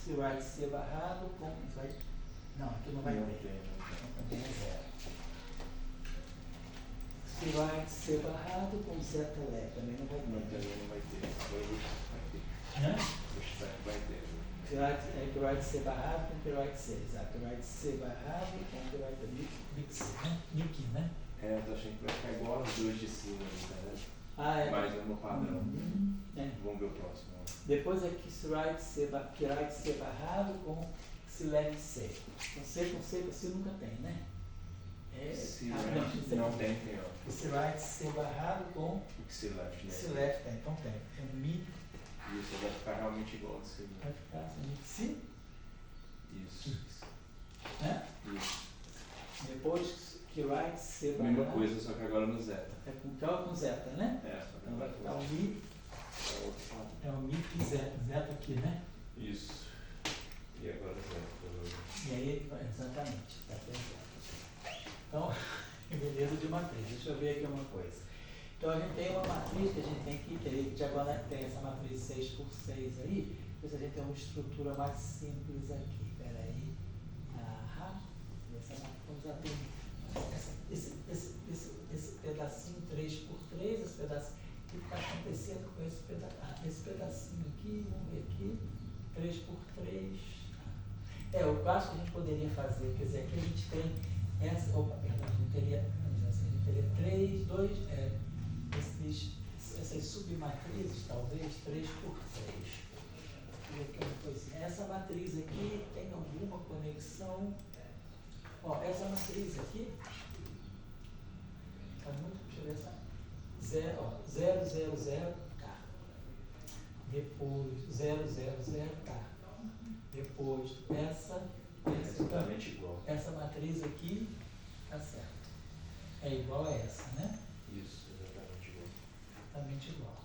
key right C barrado com. Não, aqui não vai ter. Então também é zero. Key right C barrado com zeta left. Também não vai ter.
Não vai ter. Agora o vai ter.
Hã?
O stack vai ter.
Key right C barrado com key right C. Exato. Key right C barrado com key right mix, né? Miki, né?
Eu tô achando que vai ficar igual as duas de cima, tá vendo?
É.
Mas no padrão.
É.
Vamos ver o próximo.
Depois aqui right C barrado com C left C. Então C com C nunca tem, né?
Não tem, ó.
Esse right C barrado com
Xi left, né?
C left tem, então tem. É Mi,
Isso, vai ficar realmente igual a cima.
vai ficar assim, Si,
Isso.
né?
Isso.
Depois que right C barrado.
Mesma coisa, só que agora no zeta.
É com K ou com zeta, né?
Só que
Então vai ficar
agora
o Mi,
é outro lado.
é o Mi e zeta, zeta aqui, né?
Isso. E agora zeta.
E aí, exatamente, está perfeito. Então, beleza de matriz. Deixa eu ver aqui uma coisa. Então a gente tem uma matriz que a gente tem que a gente agora tem essa matriz 6x6 aí, depois a gente tem uma estrutura mais simples aqui. Espera aí. Vamos já ter esse pedacinho 3x3, esse pedacinho. O que está acontecendo com esse pedacinho aqui? Vamos ver aqui. 3x3. O que eu acho que a gente poderia fazer, quer dizer, aqui a gente tem essa, perdão, a gente teria 3, 2, essas submatrizes, talvez, 3x3. Essa matriz aqui tem alguma conexão. Essa matriz aqui, está muito, deixa eu ver essa. 0, 0, 0, tá. Depois 0, 0, 0, tá. Depois essa
exatamente igual.
Essa matriz aqui, tá certo. É igual a essa, né?
Isso, exatamente igual.
Exatamente igual.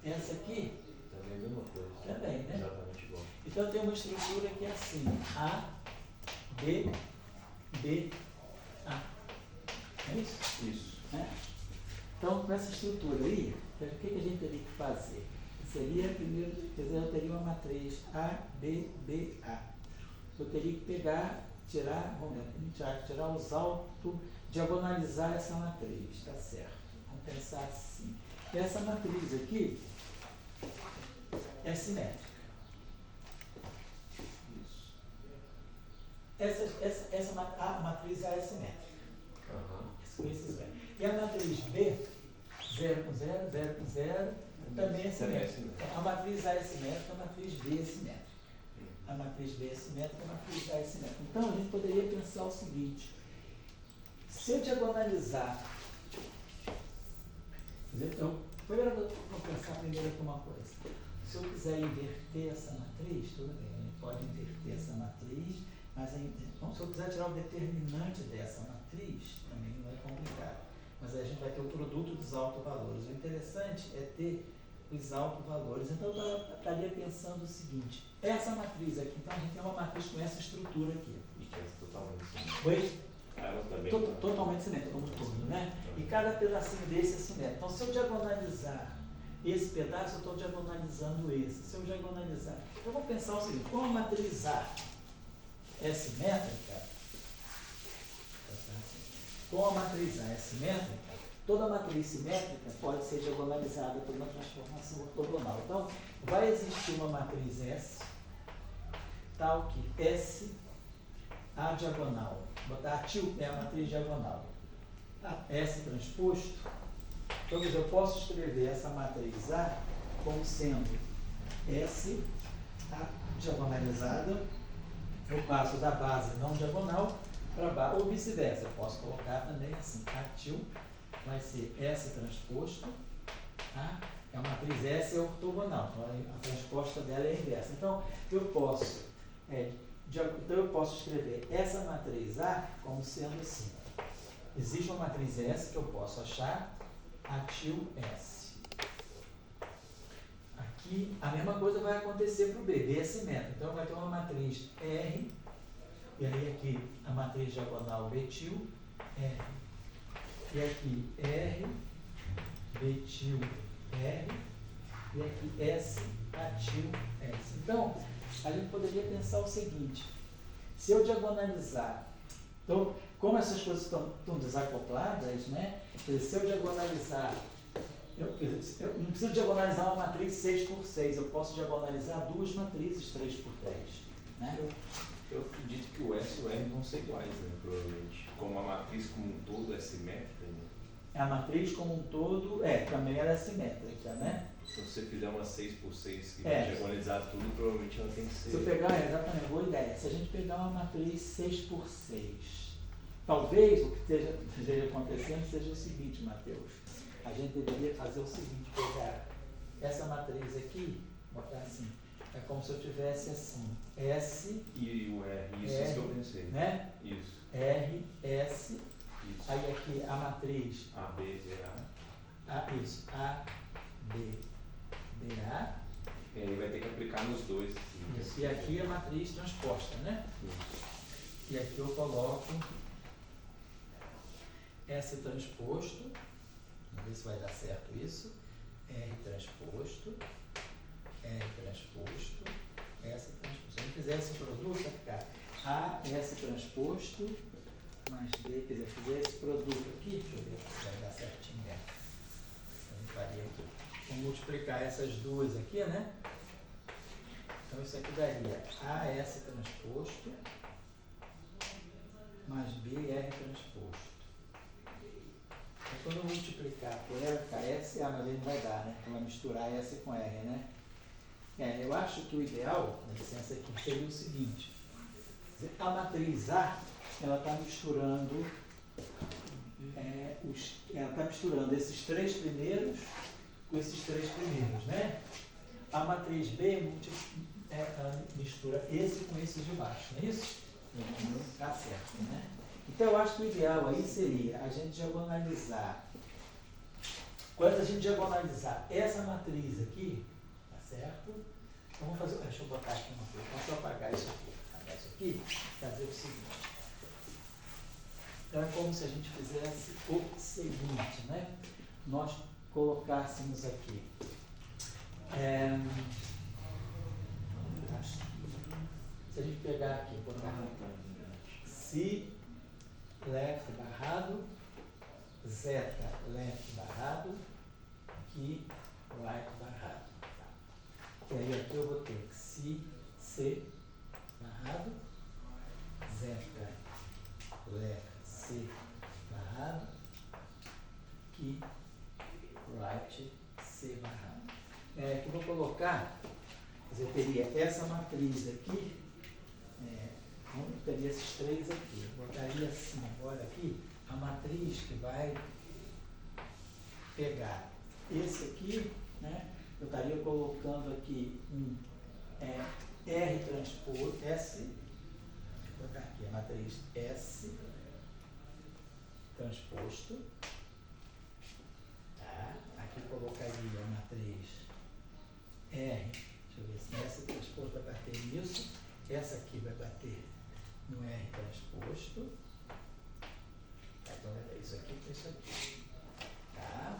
Essa aqui
Também é a mesma coisa.
Também, né?
Exatamente igual.
Então tem uma estrutura que é assim, A, B, B, A. É isso?
Isso.
Né? Então, com essa estrutura aí, o que a gente teria que fazer? Seria, primeiro, quer dizer, eu teria uma matriz A, B, B, A. Eu teria que pegar, tirar os autos, diagonalizar essa matriz, tá certo? Vamos pensar assim. Essa matriz aqui é simétrica.
Isso.
A matriz A é simétrica.
Aham.
E a matriz B, 0 com 0, 0 com 0, também é simétrica. A matriz A é simétrica, a matriz B é simétrica. A matriz B é simétrica, a matriz A é simétrica. Então, a gente poderia pensar o seguinte: se eu diagonalizar, então, vamos pensar primeiro aqui uma coisa. Se eu quiser inverter essa matriz, tudo bem, a gente pode inverter essa matriz, mas então, se eu quiser tirar o determinante dessa matriz, também não é complicado. Mas aí a gente vai ter o produto dos autovalores. O interessante é ter os autovalores. Então, eu estaria pensando o seguinte: essa matriz aqui, então a gente tem uma matriz com essa estrutura aqui.
E que é totalmente simétrica.
Foi?
Ela também.
Totalmente simétrica, como todo, né? E cada pedacinho desse é simétrico. Então, se eu diagonalizar esse pedaço, eu estou diagonalizando esse. Se eu diagonalizar, eu vou pensar o seguinte: como a matriz A é simétrica, como a matriz A é simétrica, toda matriz simétrica pode ser diagonalizada por uma transformação ortogonal. Então, vai existir uma matriz S, tal que S, A diagonal, botar a til é a matriz diagonal, S transposto. Então, eu posso escrever essa matriz A como sendo S, A diagonalizada. Eu passo da base não diagonal para base, ou vice-versa. Eu posso colocar também assim: a til vai ser S transposto, tá? A matriz S é ortogonal, então a transposta dela é inversa. Então, eu posso escrever essa matriz A como sendo assim: existe uma matriz S que eu posso achar, a til S. Aqui, a mesma coisa vai acontecer para o B. B é simétrico. Então, vai ter uma matriz R, e aí aqui a matriz diagonal B til, R. E aqui R, B til, R. E aqui S, A til, S. Então, a gente poderia pensar o seguinte: se eu diagonalizar, então, como essas coisas estão desacopladas, né? Se eu diagonalizar, eu não preciso diagonalizar uma matriz 6 por 6, eu posso diagonalizar duas matrizes 3 por 3. Né?
Eu acredito que o S e o R vão ser iguais, né? Provavelmente. Como a matriz como um todo é simétrica, né?
A matriz como um todo, também ela é simétrica, né?
Então, se você fizer uma 6 por 6 que vai diagonalizar tudo, provavelmente ela tem que ser...
Se eu pegar, exatamente, boa ideia. Se a gente pegar uma matriz 6 por 6, talvez o que esteja acontecendo seja o seguinte, Mateus. A gente deveria fazer o seguinte: pegar essa matriz aqui, botar assim, é como se eu tivesse assim, S...
E o R, isso
R,
que eu pensei.
Né?
Isso.
R, S,
Isso.
aí aqui a matriz...
A, B, B, A.
Isso, A, B, B, A.
E aí vai ter que aplicar nos dois.
Isso, e aqui a matriz transposta, né?
Isso.
E aqui eu coloco S transposto, vamos ver se vai dar certo isso, R transposto, R transposto, S transposto. Se eu fizer esse produto, vai ficar A, S transposto, mais B, quer dizer, fizer esse produto aqui, deixa eu ver se vai dar certinho. Eu faria aqui. Vou multiplicar essas duas aqui, né? Então isso aqui daria AS transposto mais BR transposto. Então, quando eu multiplicar por ela, ficar S, mas ele não vai dar, né? Então vai misturar S com R, né? Eu acho que o ideal, na licença aqui, seria o seguinte: a matriz A, ela está misturando, ela está misturando esses três primeiros com esses três primeiros, né? A matriz B ela mistura esse com esse de baixo, não é isso? Tá certo, né? Então eu acho que o ideal aí seria a gente diagonalizar. Quando a gente diagonalizar essa matriz aqui, tá certo? Então vamos fazer, deixa eu botar aqui uma coisa, deixa eu apagar isso aqui, fazer o seguinte. Então é como se a gente fizesse o seguinte, né? Nós colocássemos aqui, se a gente pegar aqui, botar si left barrado, zeta left barrado, aqui right barrado. E aí aqui eu vou ter si c barrado, zeta left c barrado, aqui right c barrado. Aqui eu vou colocar, quer dizer, eu teria essa matriz aqui, eu teria esses três aqui. Eu botaria assim agora aqui, a matriz que vai pegar esse aqui, né? Eu estaria colocando aqui um R transposto, S, vou colocar aqui a matriz S transposto, tá? Aqui colocaria a matriz R, deixa eu ver se essa transposto vai bater nisso, essa aqui vai bater no R transposto, tá? Então é isso aqui com isso aqui, tá?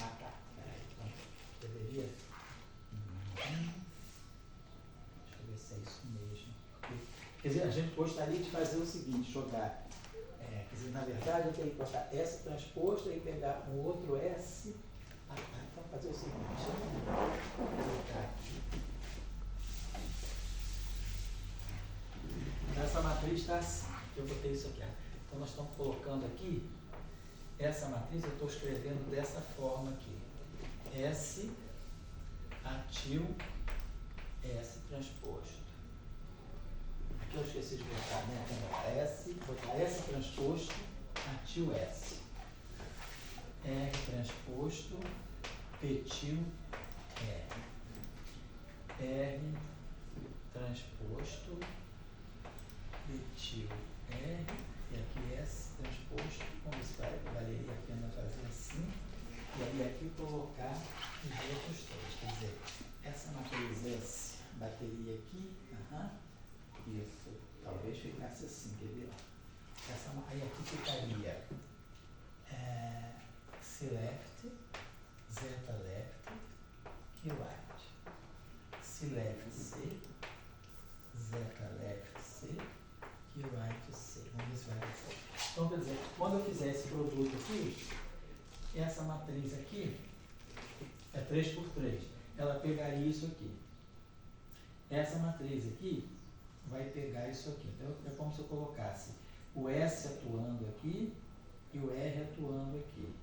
Ah, tá, peraí, então deveria, deixa eu ver se é isso mesmo, quer dizer, a gente gostaria de fazer o seguinte, jogar, quer dizer, na verdade eu teria que botar S transposto e pegar um outro S, então fazer o seguinte, deixa eu colocar aqui. Essa matriz está assim, eu botei isso aqui. Então nós estamos colocando aqui, essa matriz eu estou escrevendo dessa forma aqui. S atil S transposto. Aqui eu esqueci de botar, né? Botar S transposto, atil S. R transposto, petil R. R transposto, petil R, e aqui S transposto, como isso valeria a pena fazer assim, e aí aqui colocar os outros três, quer dizer, essa matriz S bateria aqui, isso, talvez ficasse assim, quer ver? Aí aqui ficaria C left, zeta left, Q right, C left C, zeta left C, Q right C. Vamos ver se vai dar certo. Então, quer dizer, quando eu fizer esse produto aqui, essa matriz aqui é 3×3. Ela pegaria isso aqui. Essa matriz aqui vai pegar isso aqui. Então, é como se eu colocasse o S atuando aqui e o R atuando aqui.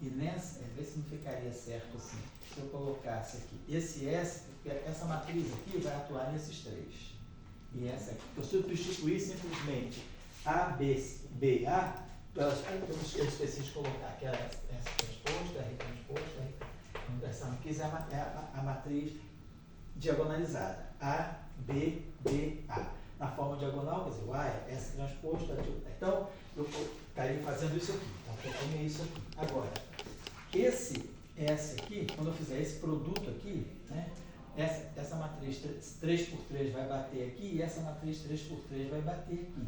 E nessa, vê se não ficaria certo assim. Se eu colocasse aqui esse S, essa matriz aqui vai atuar nesses três. E essa aqui, eu substituir simplesmente A, B, A, eu esqueci de colocar, que era S transposto, R transposto, essa aqui é a matriz diagonalizada. A, B, A. Na forma diagonal, quer dizer, o A é S transposto, então eu estaria fazendo isso aqui. Então, eu tenho isso aqui. Agora, esse S aqui, quando eu fizer esse produto aqui, né, essa matriz 3×3 vai bater aqui e essa matriz 3×3 vai bater aqui.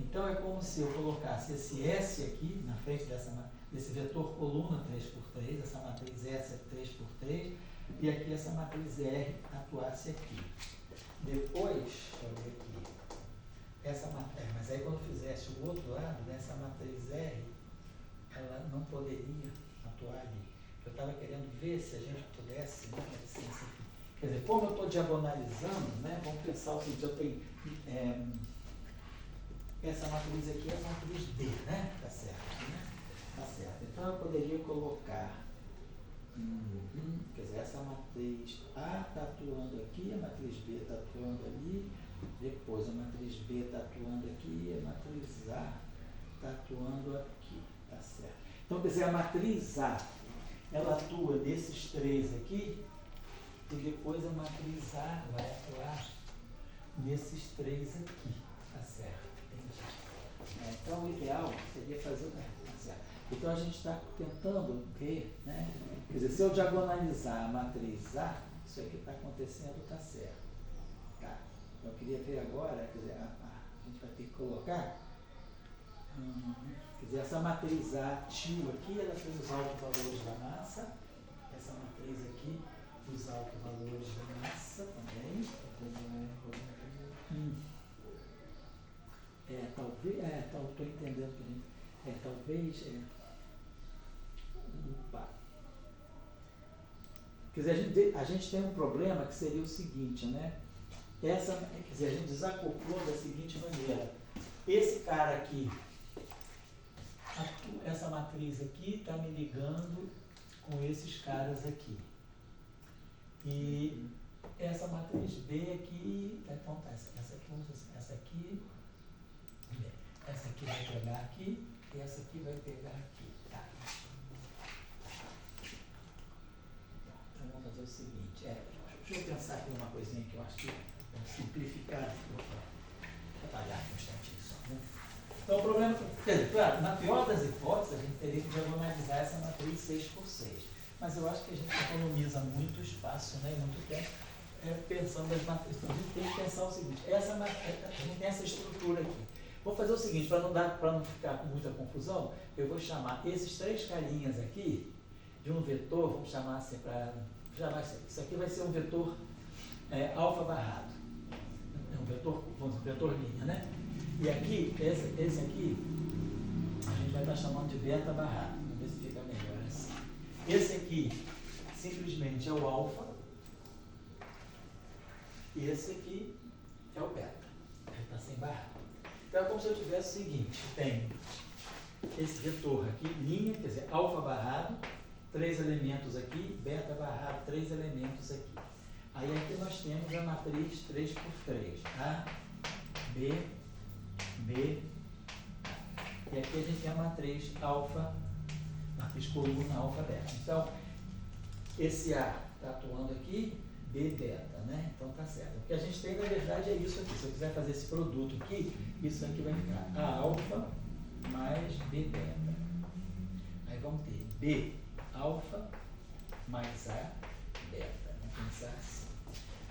Então é como se eu colocasse esse S aqui na frente desse vetor coluna 3×3, essa matriz S é 3×3, e aqui essa matriz R atuasse aqui. Depois, deixa eu ver aqui, mas aí quando eu fizesse o outro lado, essa matriz R, ela não poderia atuar ali. Eu estava querendo ver se a gente pudesse, né, quer dizer, como eu estou diagonalizando, né, vamos pensar o seguinte, eu tenho essa matriz aqui é a matriz D, né? Tá certo, né? Tá certo. Então eu poderia colocar, quer dizer, essa matriz A está atuando aqui, a matriz B está atuando ali, depois a matriz B está atuando aqui, a matriz A está atuando aqui, tá certo. Então, quer dizer, a matriz A, ela atua nesses três aqui, e depois a matriz A vai atuar nesses três aqui, tá certo. Então, o ideal seria fazer o certo. Então a gente está tentando ver, né? Quer dizer, se eu diagonalizar a matriz A, isso aqui está acontecendo, está certo. Tá. Eu queria ver agora, quer dizer, a gente vai ter que colocar, quer dizer, essa matriz A tio aqui, ela tem os autovalores da massa, essa matriz aqui, os autovalores da massa também. Talvez, estou entendendo que talvez, opa. Quer dizer, a gente tem um problema que seria o seguinte, né? Quer dizer, a gente desacoplou da seguinte maneira. Esse cara aqui, essa matriz aqui está me ligando com esses caras aqui. E essa matriz B aqui, então tá, essa aqui, vamos dizer assim, essa aqui vai pegar aqui, e essa aqui vai pegar aqui. Tá. Então vamos fazer o seguinte, deixa eu pensar aqui uma coisinha que eu acho que vamos simplificar. Vou trabalhar um instantinho só, né? Então o problema, quer dizer, claro, na pior das hipóteses, a gente teria que diagonalizar essa matriz 6x6. Mas eu acho que a gente economiza muito espaço, né, e muito tempo pensando nas matrizes. Então a gente tem que pensar o seguinte, a gente tem essa estrutura aqui. Vou fazer o seguinte, para não ficar com muita confusão, eu vou chamar esses três carinhas aqui de um vetor, vamos chamar assim, isso aqui vai ser um vetor alfa barrado. É um vetor, vamos dizer, vetor linha, né? E aqui, esse aqui, a gente vai estar chamando de beta barrado. Vamos ver se fica melhor assim. Esse aqui, simplesmente é o alfa. E esse aqui é o beta. Ele está sem barrado. Então é como se eu tivesse o seguinte, tem esse vetor aqui, linha, quer dizer, alfa barrado, 3 elementos aqui, beta barrado, 3 elementos aqui. Aí aqui nós temos a matriz 3x3, A, B, B, A. E aqui a gente tem a matriz alfa, matriz coluna alfa beta. Então, esse A está atuando aqui, B beta, né? Então tá certo. O que a gente tem, na verdade, é isso aqui. Se eu quiser fazer esse produto aqui, isso aqui vai ficar A alfa mais B beta. Aí vamos ter B alfa mais A beta. Vamos pensar assim.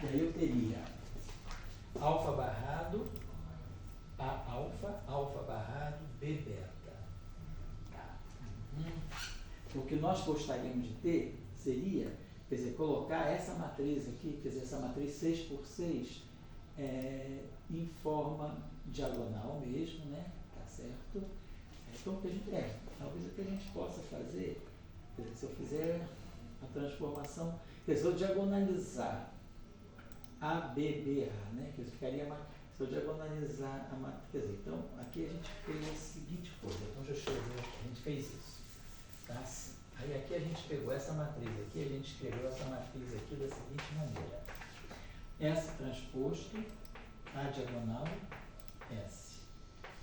E aí eu teria alfa barrado, A alfa, alfa barrado, B beta. Tá. O que nós gostaríamos de ter seria, quer dizer, colocar essa matriz aqui, quer dizer, essa matriz 6x6 em forma diagonal mesmo, né? Tá certo? Então, o que a gente talvez o que a gente possa fazer, quer dizer, se eu fizer a transformação, quer dizer, se eu diagonalizar ABBA, né? Quer dizer, ficaria se eu diagonalizar a matriz, quer dizer, então, aqui a gente fez a seguinte coisa, então deixa eu ver, a gente fez isso, tá? Aí aqui a gente pegou essa matriz aqui, a gente escreveu essa matriz aqui da seguinte maneira. S transposto, A diagonal, S.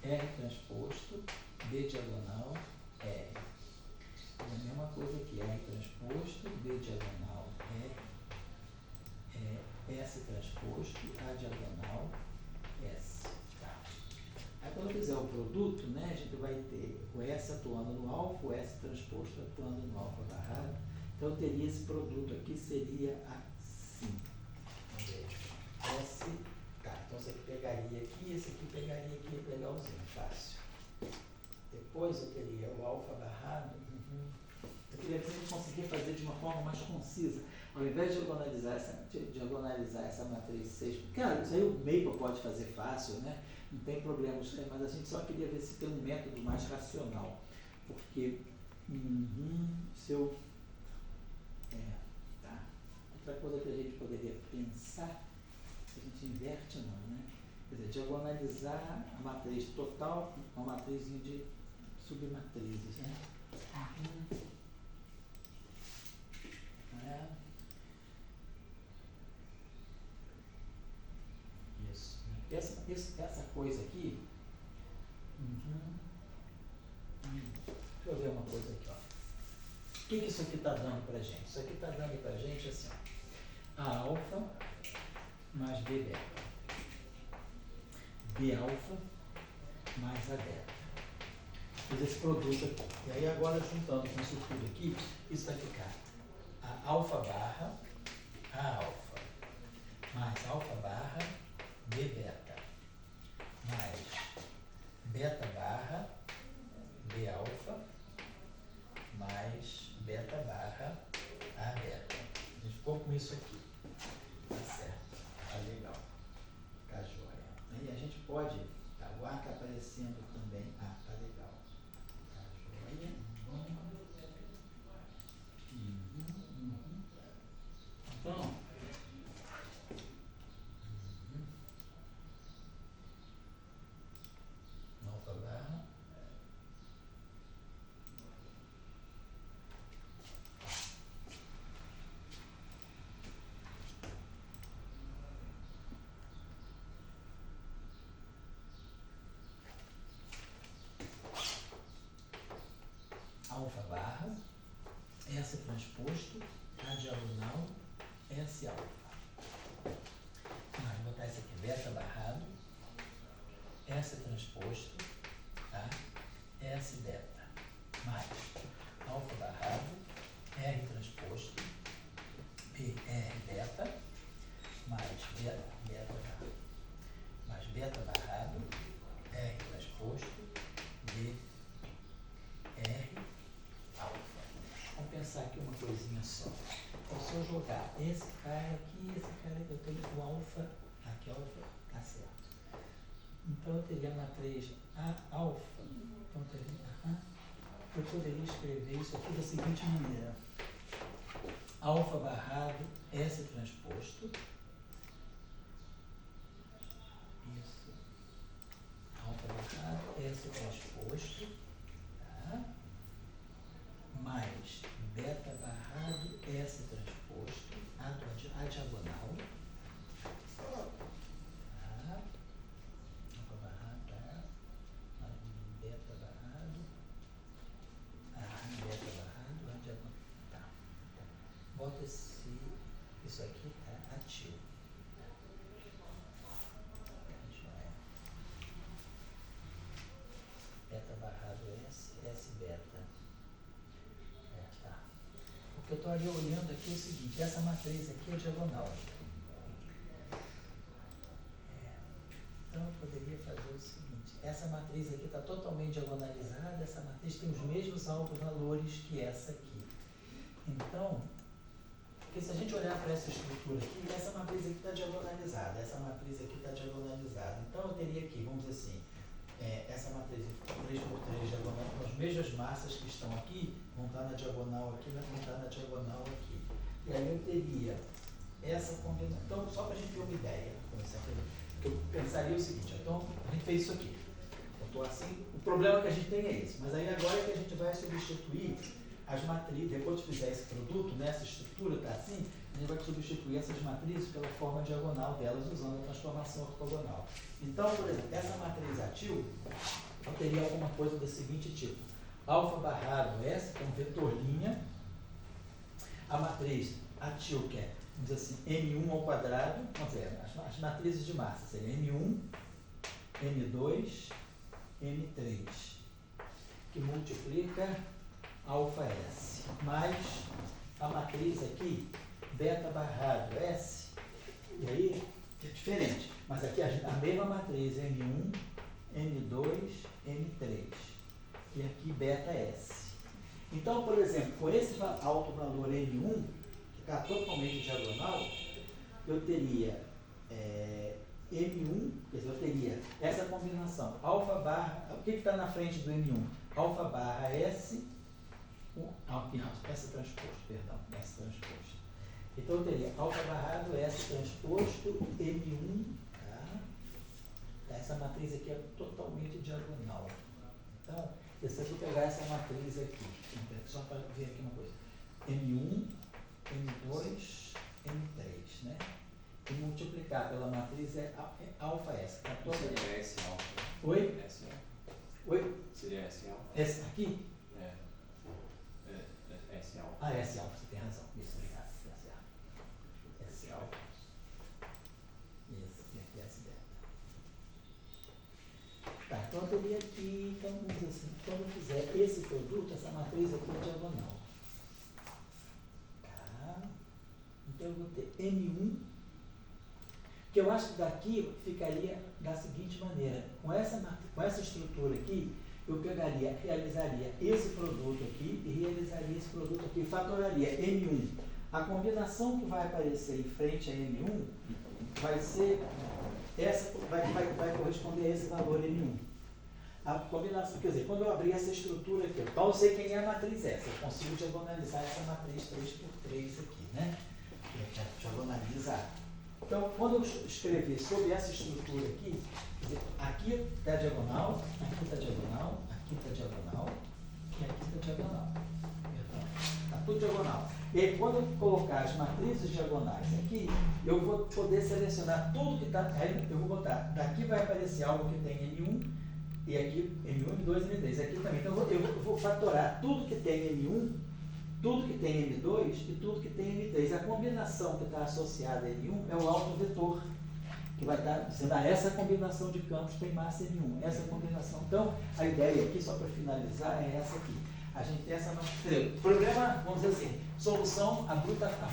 R transposto, B diagonal, R. E a mesma coisa aqui, R transposto, B diagonal, R. S transposto, A diagonal, S. Tá. Aí quando eu fizer o produto, né, a gente vai ter o S atuando no alfa, o S transposto atuando no alfa barrado. Então eu teria esse produto aqui, seria assim. Vamos ver. S, tá, então esse aqui pegaria aqui, esse aqui pegaria aqui, legalzinho, fácil. Depois eu teria o alfa barrado. Eu queria ver se a gente conseguia fazer de uma forma mais concisa. Ao invés de diagonalizar essa matriz 6, cara, isso aí o Maple pode fazer fácil, né? Não tem problema, mas a gente só queria ver se tem um método mais racional. Porque, se eu... tá. Outra coisa que a gente poderia pensar, a gente inverte não, né? Quer dizer, diagonalizar a matriz total, uma matrizinha de submatrizes, né? Isso. Essa coisa aqui. Deixa eu ver uma coisa aqui, ó. O que isso aqui está dando pra gente? Isso aqui está dando pra gente assim, ó. A alfa mais B beta. B alfa mais A beta. Fiz esse produto aqui. E aí agora juntando com isso tudo aqui, isso vai ficar a alfa barra, A alfa, mais alfa barra, B beta, mais beta barra, B alfa, mais beta barra, A beta. A gente ficou com isso aqui. Tá certo. Tá legal. Tá joia. Aí a gente pode. Tá, o ar tá aparecendo também. Ah, tá legal. Tá joia. Então. Alfa barra. Alfa barra, S transposto, A diagonal, S alfa. Vou botar isso aqui, beta barrado, S transposto, tá? S beta, mais alfa barrado, R transposto, B R beta, mais beta barrado, mais beta barrado, R transposto, B R alfa. Vamos pensar aqui uma coisinha só. Então, se eu jogar esse cara aqui, eu tenho o alfa, aqui alfa, tá certo. Então eu teria a matriz A alfa, então eu poderia escrever isso aqui da seguinte maneira. Alfa barrado, S transposto. Isso. Alfa barrado, S transposto. Tá? Mais beta barrado, S transposto, a diagonal, tá? Alfa barrado, tá? Mais beta barrado, beta barrado, a diagonal, tá? Bota isso aqui, tá? Ativo. Beta barrado, S beta. Tá. O que eu estou ali olhando aqui é o seguinte, essa matriz aqui é diagonal. Então eu poderia fazer o seguinte, essa matriz aqui está totalmente diagonalizada, essa matriz tem os mesmos autovalores que essa aqui. Então, porque se a gente olhar para essa estrutura aqui, essa matriz aqui está diagonalizada, essa matriz aqui está diagonalizada. Então eu teria aqui, vamos dizer assim, essa matriz 3×3 diagonal, as mesmas massas que estão aqui, vão estar na diagonal aqui, vão estar na diagonal aqui. E aí eu teria essa combinação. Então, só para a gente ter uma ideia, eu pensaria o seguinte, então a gente fez isso aqui. Eu estou assim, o problema que a gente tem é esse, mas aí agora é que a gente vai substituir as matrizes, depois de fizer esse produto, né, essa estrutura está assim, a gente vai substituir essas matrizes pela forma diagonal delas, usando a transformação ortogonal. Então, por exemplo, essa matriz atil, eu teria alguma coisa do seguinte tipo, alfa barrado S, que é um vetor linha, a matriz atil, que é, vamos dizer assim, M1 ao quadrado, vamos dizer, as matrizes de massa seriam M1, M2, M3, que multiplica alfa S, mais a matriz aqui, beta barrado S, e aí é diferente, mas aqui a mesma matriz, M1, M2, M3, e aqui beta S. Então, por exemplo, com esse alto valor M1, que está totalmente diagonal, eu teria M1, quer dizer, eu teria essa combinação, alfa barra, o que está na frente do M1? Alfa barra S, S transposto, perdão, S transposto. Então eu teria alfa barrado, S transposto, M1, tá? Essa matriz aqui é totalmente diagonal. Então, se eu pegar essa matriz aqui, só para ver aqui uma coisa, M1, M2, M3, né? E multiplicar pela matriz é alfa S. Tá toda...
Seria S alfa.
Oi?
S alfa.
Oi?
Seria S alfa.
S aqui?
S alfa.
Ah, S alfa, você tem razão. Isso, obrigado. Tá certo. S alfa. Isso, e aqui S beta. Tá, então eu teria aqui, então vamos dizer assim, quando eu produto, essa matriz aqui é diagonal. Tá? Então eu vou ter M1, que eu acho que daqui ficaria da seguinte maneira. Com essa estrutura aqui, eu realizaria esse produto aqui e realizaria esse produto aqui, fatoraria M1. A combinação que vai aparecer em frente a M1 vai ser essa, vai corresponder a esse valor M1. A combinação, quer dizer, quando eu abrir essa estrutura aqui, então eu sei quem é a matriz S, eu consigo diagonalizar essa matriz 3x3 aqui, né? Diagonalizar. Então, quando eu escrever sobre essa estrutura aqui, quer dizer, aqui está diagonal, aqui está diagonal, aqui está diagonal e aqui está diagonal. Está tudo diagonal. E aí, quando eu colocar as matrizes diagonais aqui, eu vou poder selecionar tudo que está. Aí eu vou botar, daqui vai aparecer algo que tem M1, e aqui M1, M2 e M3. Aqui também. Então eu vou fatorar tudo que tem M1, tudo que tem M2 e tudo que tem M3. A combinação que está associada a M1 é o autovetor, que vai estar dizendo, essa combinação de campos tem massa M1. Essa combinação. Então, a ideia aqui, só para finalizar, é essa aqui. A gente tem essa matriz. Problema, vamos dizer assim, solução, a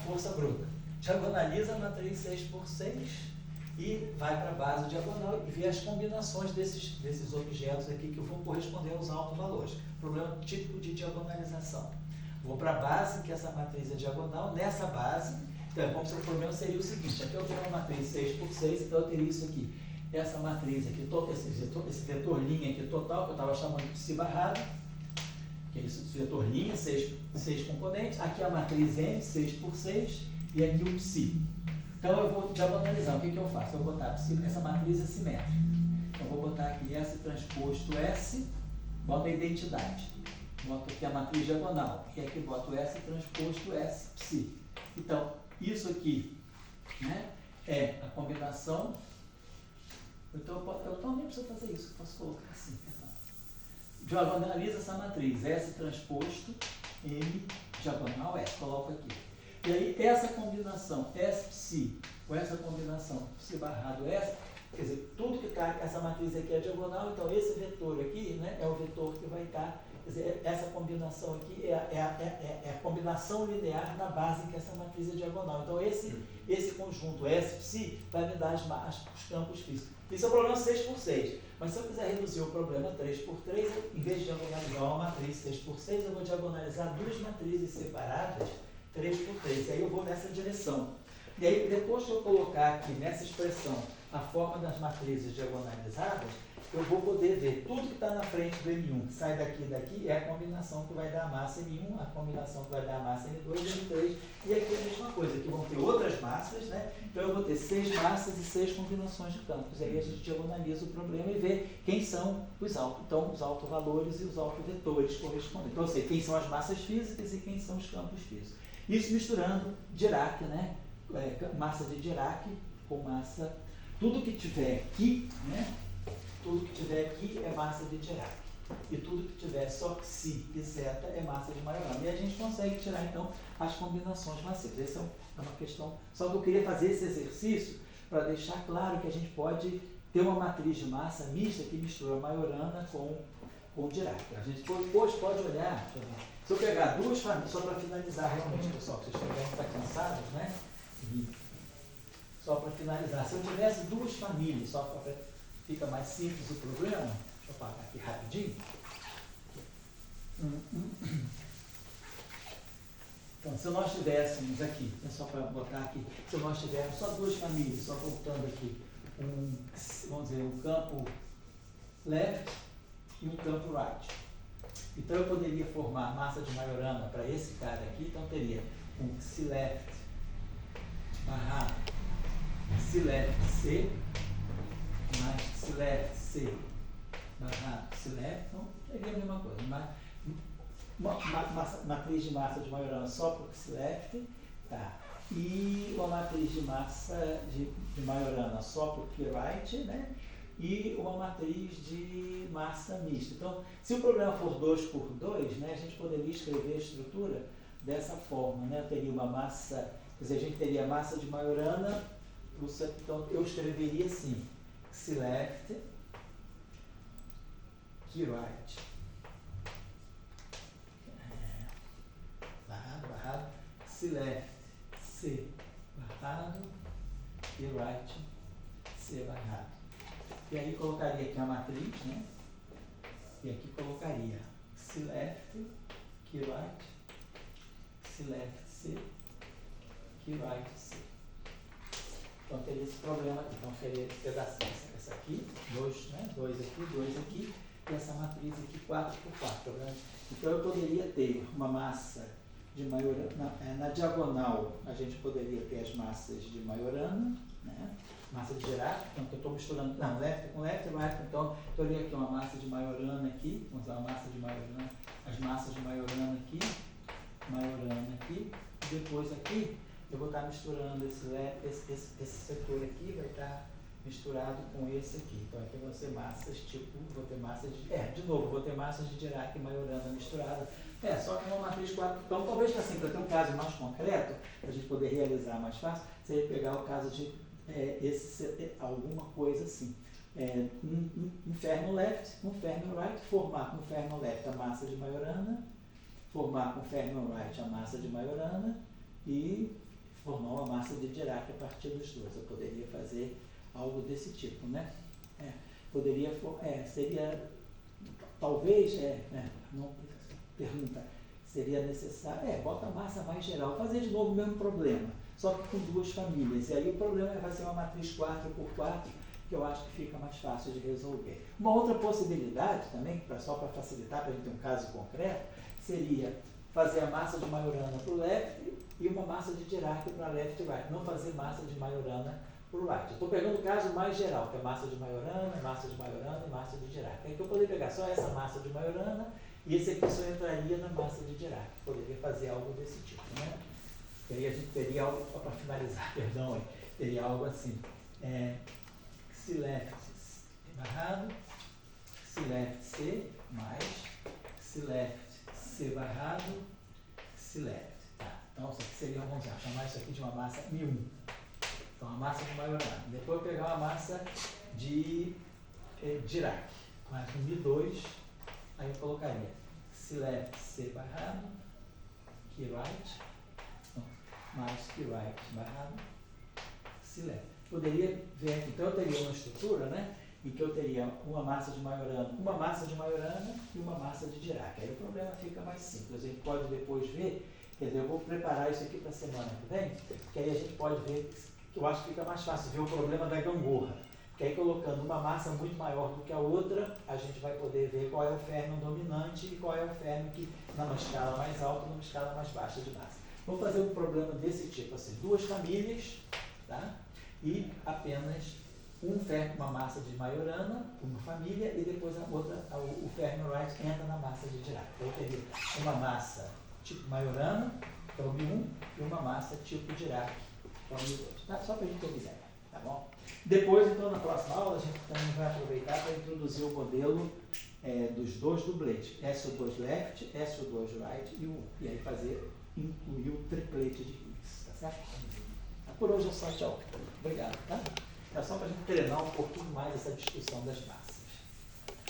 força bruta. Diagonaliza a matriz 6x6 e vai para a base diagonal e vê as combinações desses objetos aqui que vão corresponder aos autovalores. Problema típico de diagonalização. Vou para a base, que essa matriz é diagonal. Nessa base, então, como se o problema seria o seguinte, aqui eu tenho uma matriz 6x6, então eu teria isso aqui. Essa matriz aqui, todo esse vetor linha aqui total, que eu estava chamando de psi barrado, que é esse vetor linha, 6 componentes. Aqui a matriz M, 6x6, e aqui o psi. Então eu vou diagonalizar. O que eu faço? Eu vou botar essa matriz é simétrica. Então eu vou botar aqui S transposto S, boto a identidade. Boto aqui a matriz diagonal. E aqui boto S transposto S, psi. Então, isso aqui, né, é a combinação. Então eu nem preciso fazer isso, eu posso colocar assim. Diagonaliza essa matriz, S transposto, M, diagonal, S, coloco aqui. E aí, essa combinação S, psi, ou essa combinação psi barrado S, quer dizer, tudo que está, essa matriz aqui é diagonal, então esse vetor aqui, né, é o vetor que vai estar, quer dizer, essa combinação aqui é a combinação linear na base que essa matriz é diagonal. Então, esse conjunto S, psi, vai me dar os campos físicos. Isso é o problema 6x6. Mas se eu quiser reduzir o problema 3x3, em vez de diagonalizar uma matriz 6x6, eu vou diagonalizar duas matrizes separadas 3x3. E aí eu vou nessa direção. E aí, depois que eu colocar aqui nessa expressão a forma das matrizes diagonalizadas, eu vou poder ver tudo que está na frente do M1, que sai daqui e daqui, é a combinação que vai dar a massa M1, a combinação que vai dar a massa M2 e M3. E aqui é a mesma coisa, aqui vão ter outras massas, né? Então eu vou ter 6 massas e 6 combinações de campos. Aí a gente diagonaliza o problema e vê quem são os autovalores e os autovetores correspondentes. Então eu sei quem são as massas físicas e quem são os campos físicos. Isso misturando Dirac, né? Massa de Dirac com massa. Tudo que tiver aqui, né? Tudo que tiver aqui é massa de Dirac. E tudo que tiver só psi e zeta é massa de Majorana. E a gente consegue tirar, então, as combinações massivas. Essa é uma questão. Só que eu queria fazer esse exercício para deixar claro que a gente pode ter uma matriz de massa mista que mistura Majorana com Dirac. A gente depois pode olhar. Se eu pegar duas famílias, só para finalizar realmente, pessoal, que vocês devem estar cansados, né? E só para finalizar. Se eu tivesse duas famílias, só para fica mais simples o problema. Deixa eu apagar aqui rapidinho. Então, se nós tivéssemos aqui, é só para botar aqui, se nós tivéssemos só duas famílias, só voltando aqui, vamos dizer, um campo left e um campo right. Então, eu poderia formar massa de Majorana para esse cara aqui, então teria um psi left barra psi left C, mais psi left C barra psi left, então seria a mesma coisa. Uma matriz de massa de Majorana só para o psi left, tá? E uma matriz de massa de Majorana só para o psi right, né? E uma matriz de massa mista. Então, se o problema for 2x2, né, a gente poderia escrever a estrutura dessa forma, né? Eu teria uma massa, quer dizer, a gente teria a massa de Majorana, então eu escreveria assim, psi left, psi right. C left, C barrado, e right, C barrado. E aí colocaria aqui a matriz, né? E aqui colocaria C left, key right, C left, C, key right, C. Então teria esse problema aqui. Então seria esse pedacinho, essa aqui, dois, né? Dois aqui, e essa matriz aqui 4x4. Né? Então eu poderia ter uma massa de Majorana, na diagonal a gente poderia ter as massas de Majorana, né? Massa de Dirac, então eu estou misturando, não, left com left, right, então eu teria aqui uma massa de Majorana aqui, vamos usar uma massa de Majorana, as massas de Majorana aqui, e depois aqui eu vou estar misturando esse setor aqui, vai estar misturado com esse aqui. Então aqui vão ser massas tipo, vou ter massas de novo, vou ter massas de Dirac e Majorana misturada. Só que uma matriz 4. Então talvez assim, para ter um caso mais concreto, para a gente poder realizar mais fácil, seria pegar o caso de alguma coisa assim. Um ferno left, um ferno right, formar com o ferno left a massa de Majorana, formar com o ferno right a massa de Majorana e formar uma massa de Dirac a partir dos dois. Eu poderia fazer algo desse tipo, né? Seria, talvez, não pergunta, seria necessário, bota a massa mais geral, fazer de novo o mesmo problema, só que com duas famílias. E aí o problema vai ser uma matriz 4x4, que eu acho que fica mais fácil de resolver. Uma outra possibilidade também, só para facilitar, para a gente ter um caso concreto, seria fazer a massa de Majorana para o left e uma massa de Dirac para left e right. Não fazer massa de Majorana para o right. Eu estou pegando o caso mais geral, que é massa de Majorana e massa de Dirac. Aí que eu poderia pegar só essa massa de Majorana e esse aqui só entraria na massa de Dirac. Poderia fazer algo desse tipo, né? E aí a gente teria algo, para finalizar, teria algo assim. C left barrado, C left C mais, C left C barrado, C left. Tá. Então isso aqui seria, vamos chamar isso aqui de uma massa Mi1. Então a massa de Majorana. Depois eu pegar uma massa de Dirac, mais um Mi2, aí eu colocaria C left C barrado, key right, mais key right barrado, C left. Poderia ver aqui, então eu teria uma estrutura, né, em que eu teria uma massa de Majorana e uma massa de Dirac. Aí o problema fica mais simples. A gente pode depois ver, quer dizer, eu vou preparar isso aqui para a semana que vem, que aí a gente pode ver, que eu acho que fica mais fácil ver o problema da gangorra. Que aí colocando uma massa muito maior do que a outra, a gente vai poder ver qual é o ferno dominante e qual é o ferno que está numa escala mais alta e numa escala mais baixa de massa. Vamos fazer um problema desse tipo, assim, duas famílias, tá? E apenas um ferno, uma massa de Majorana, uma família, e depois a outra, o ferno right entra na massa de Dirac. Então eu teria uma massa tipo Majorana, que é o Mi1, e uma massa tipo Dirac, que é o Mi2. Tá? Só para a gente ter uma ideia, tá bom? Depois, então, na próxima aula, a gente também vai aproveitar para introduzir o modelo dos dois dubletes, SO2 left, SO2 right, e aí incluir o triplete de Higgs, tá certo? Por hoje é só, tchau. Obrigado, tá? É só para a gente treinar um pouquinho mais essa discussão das massas.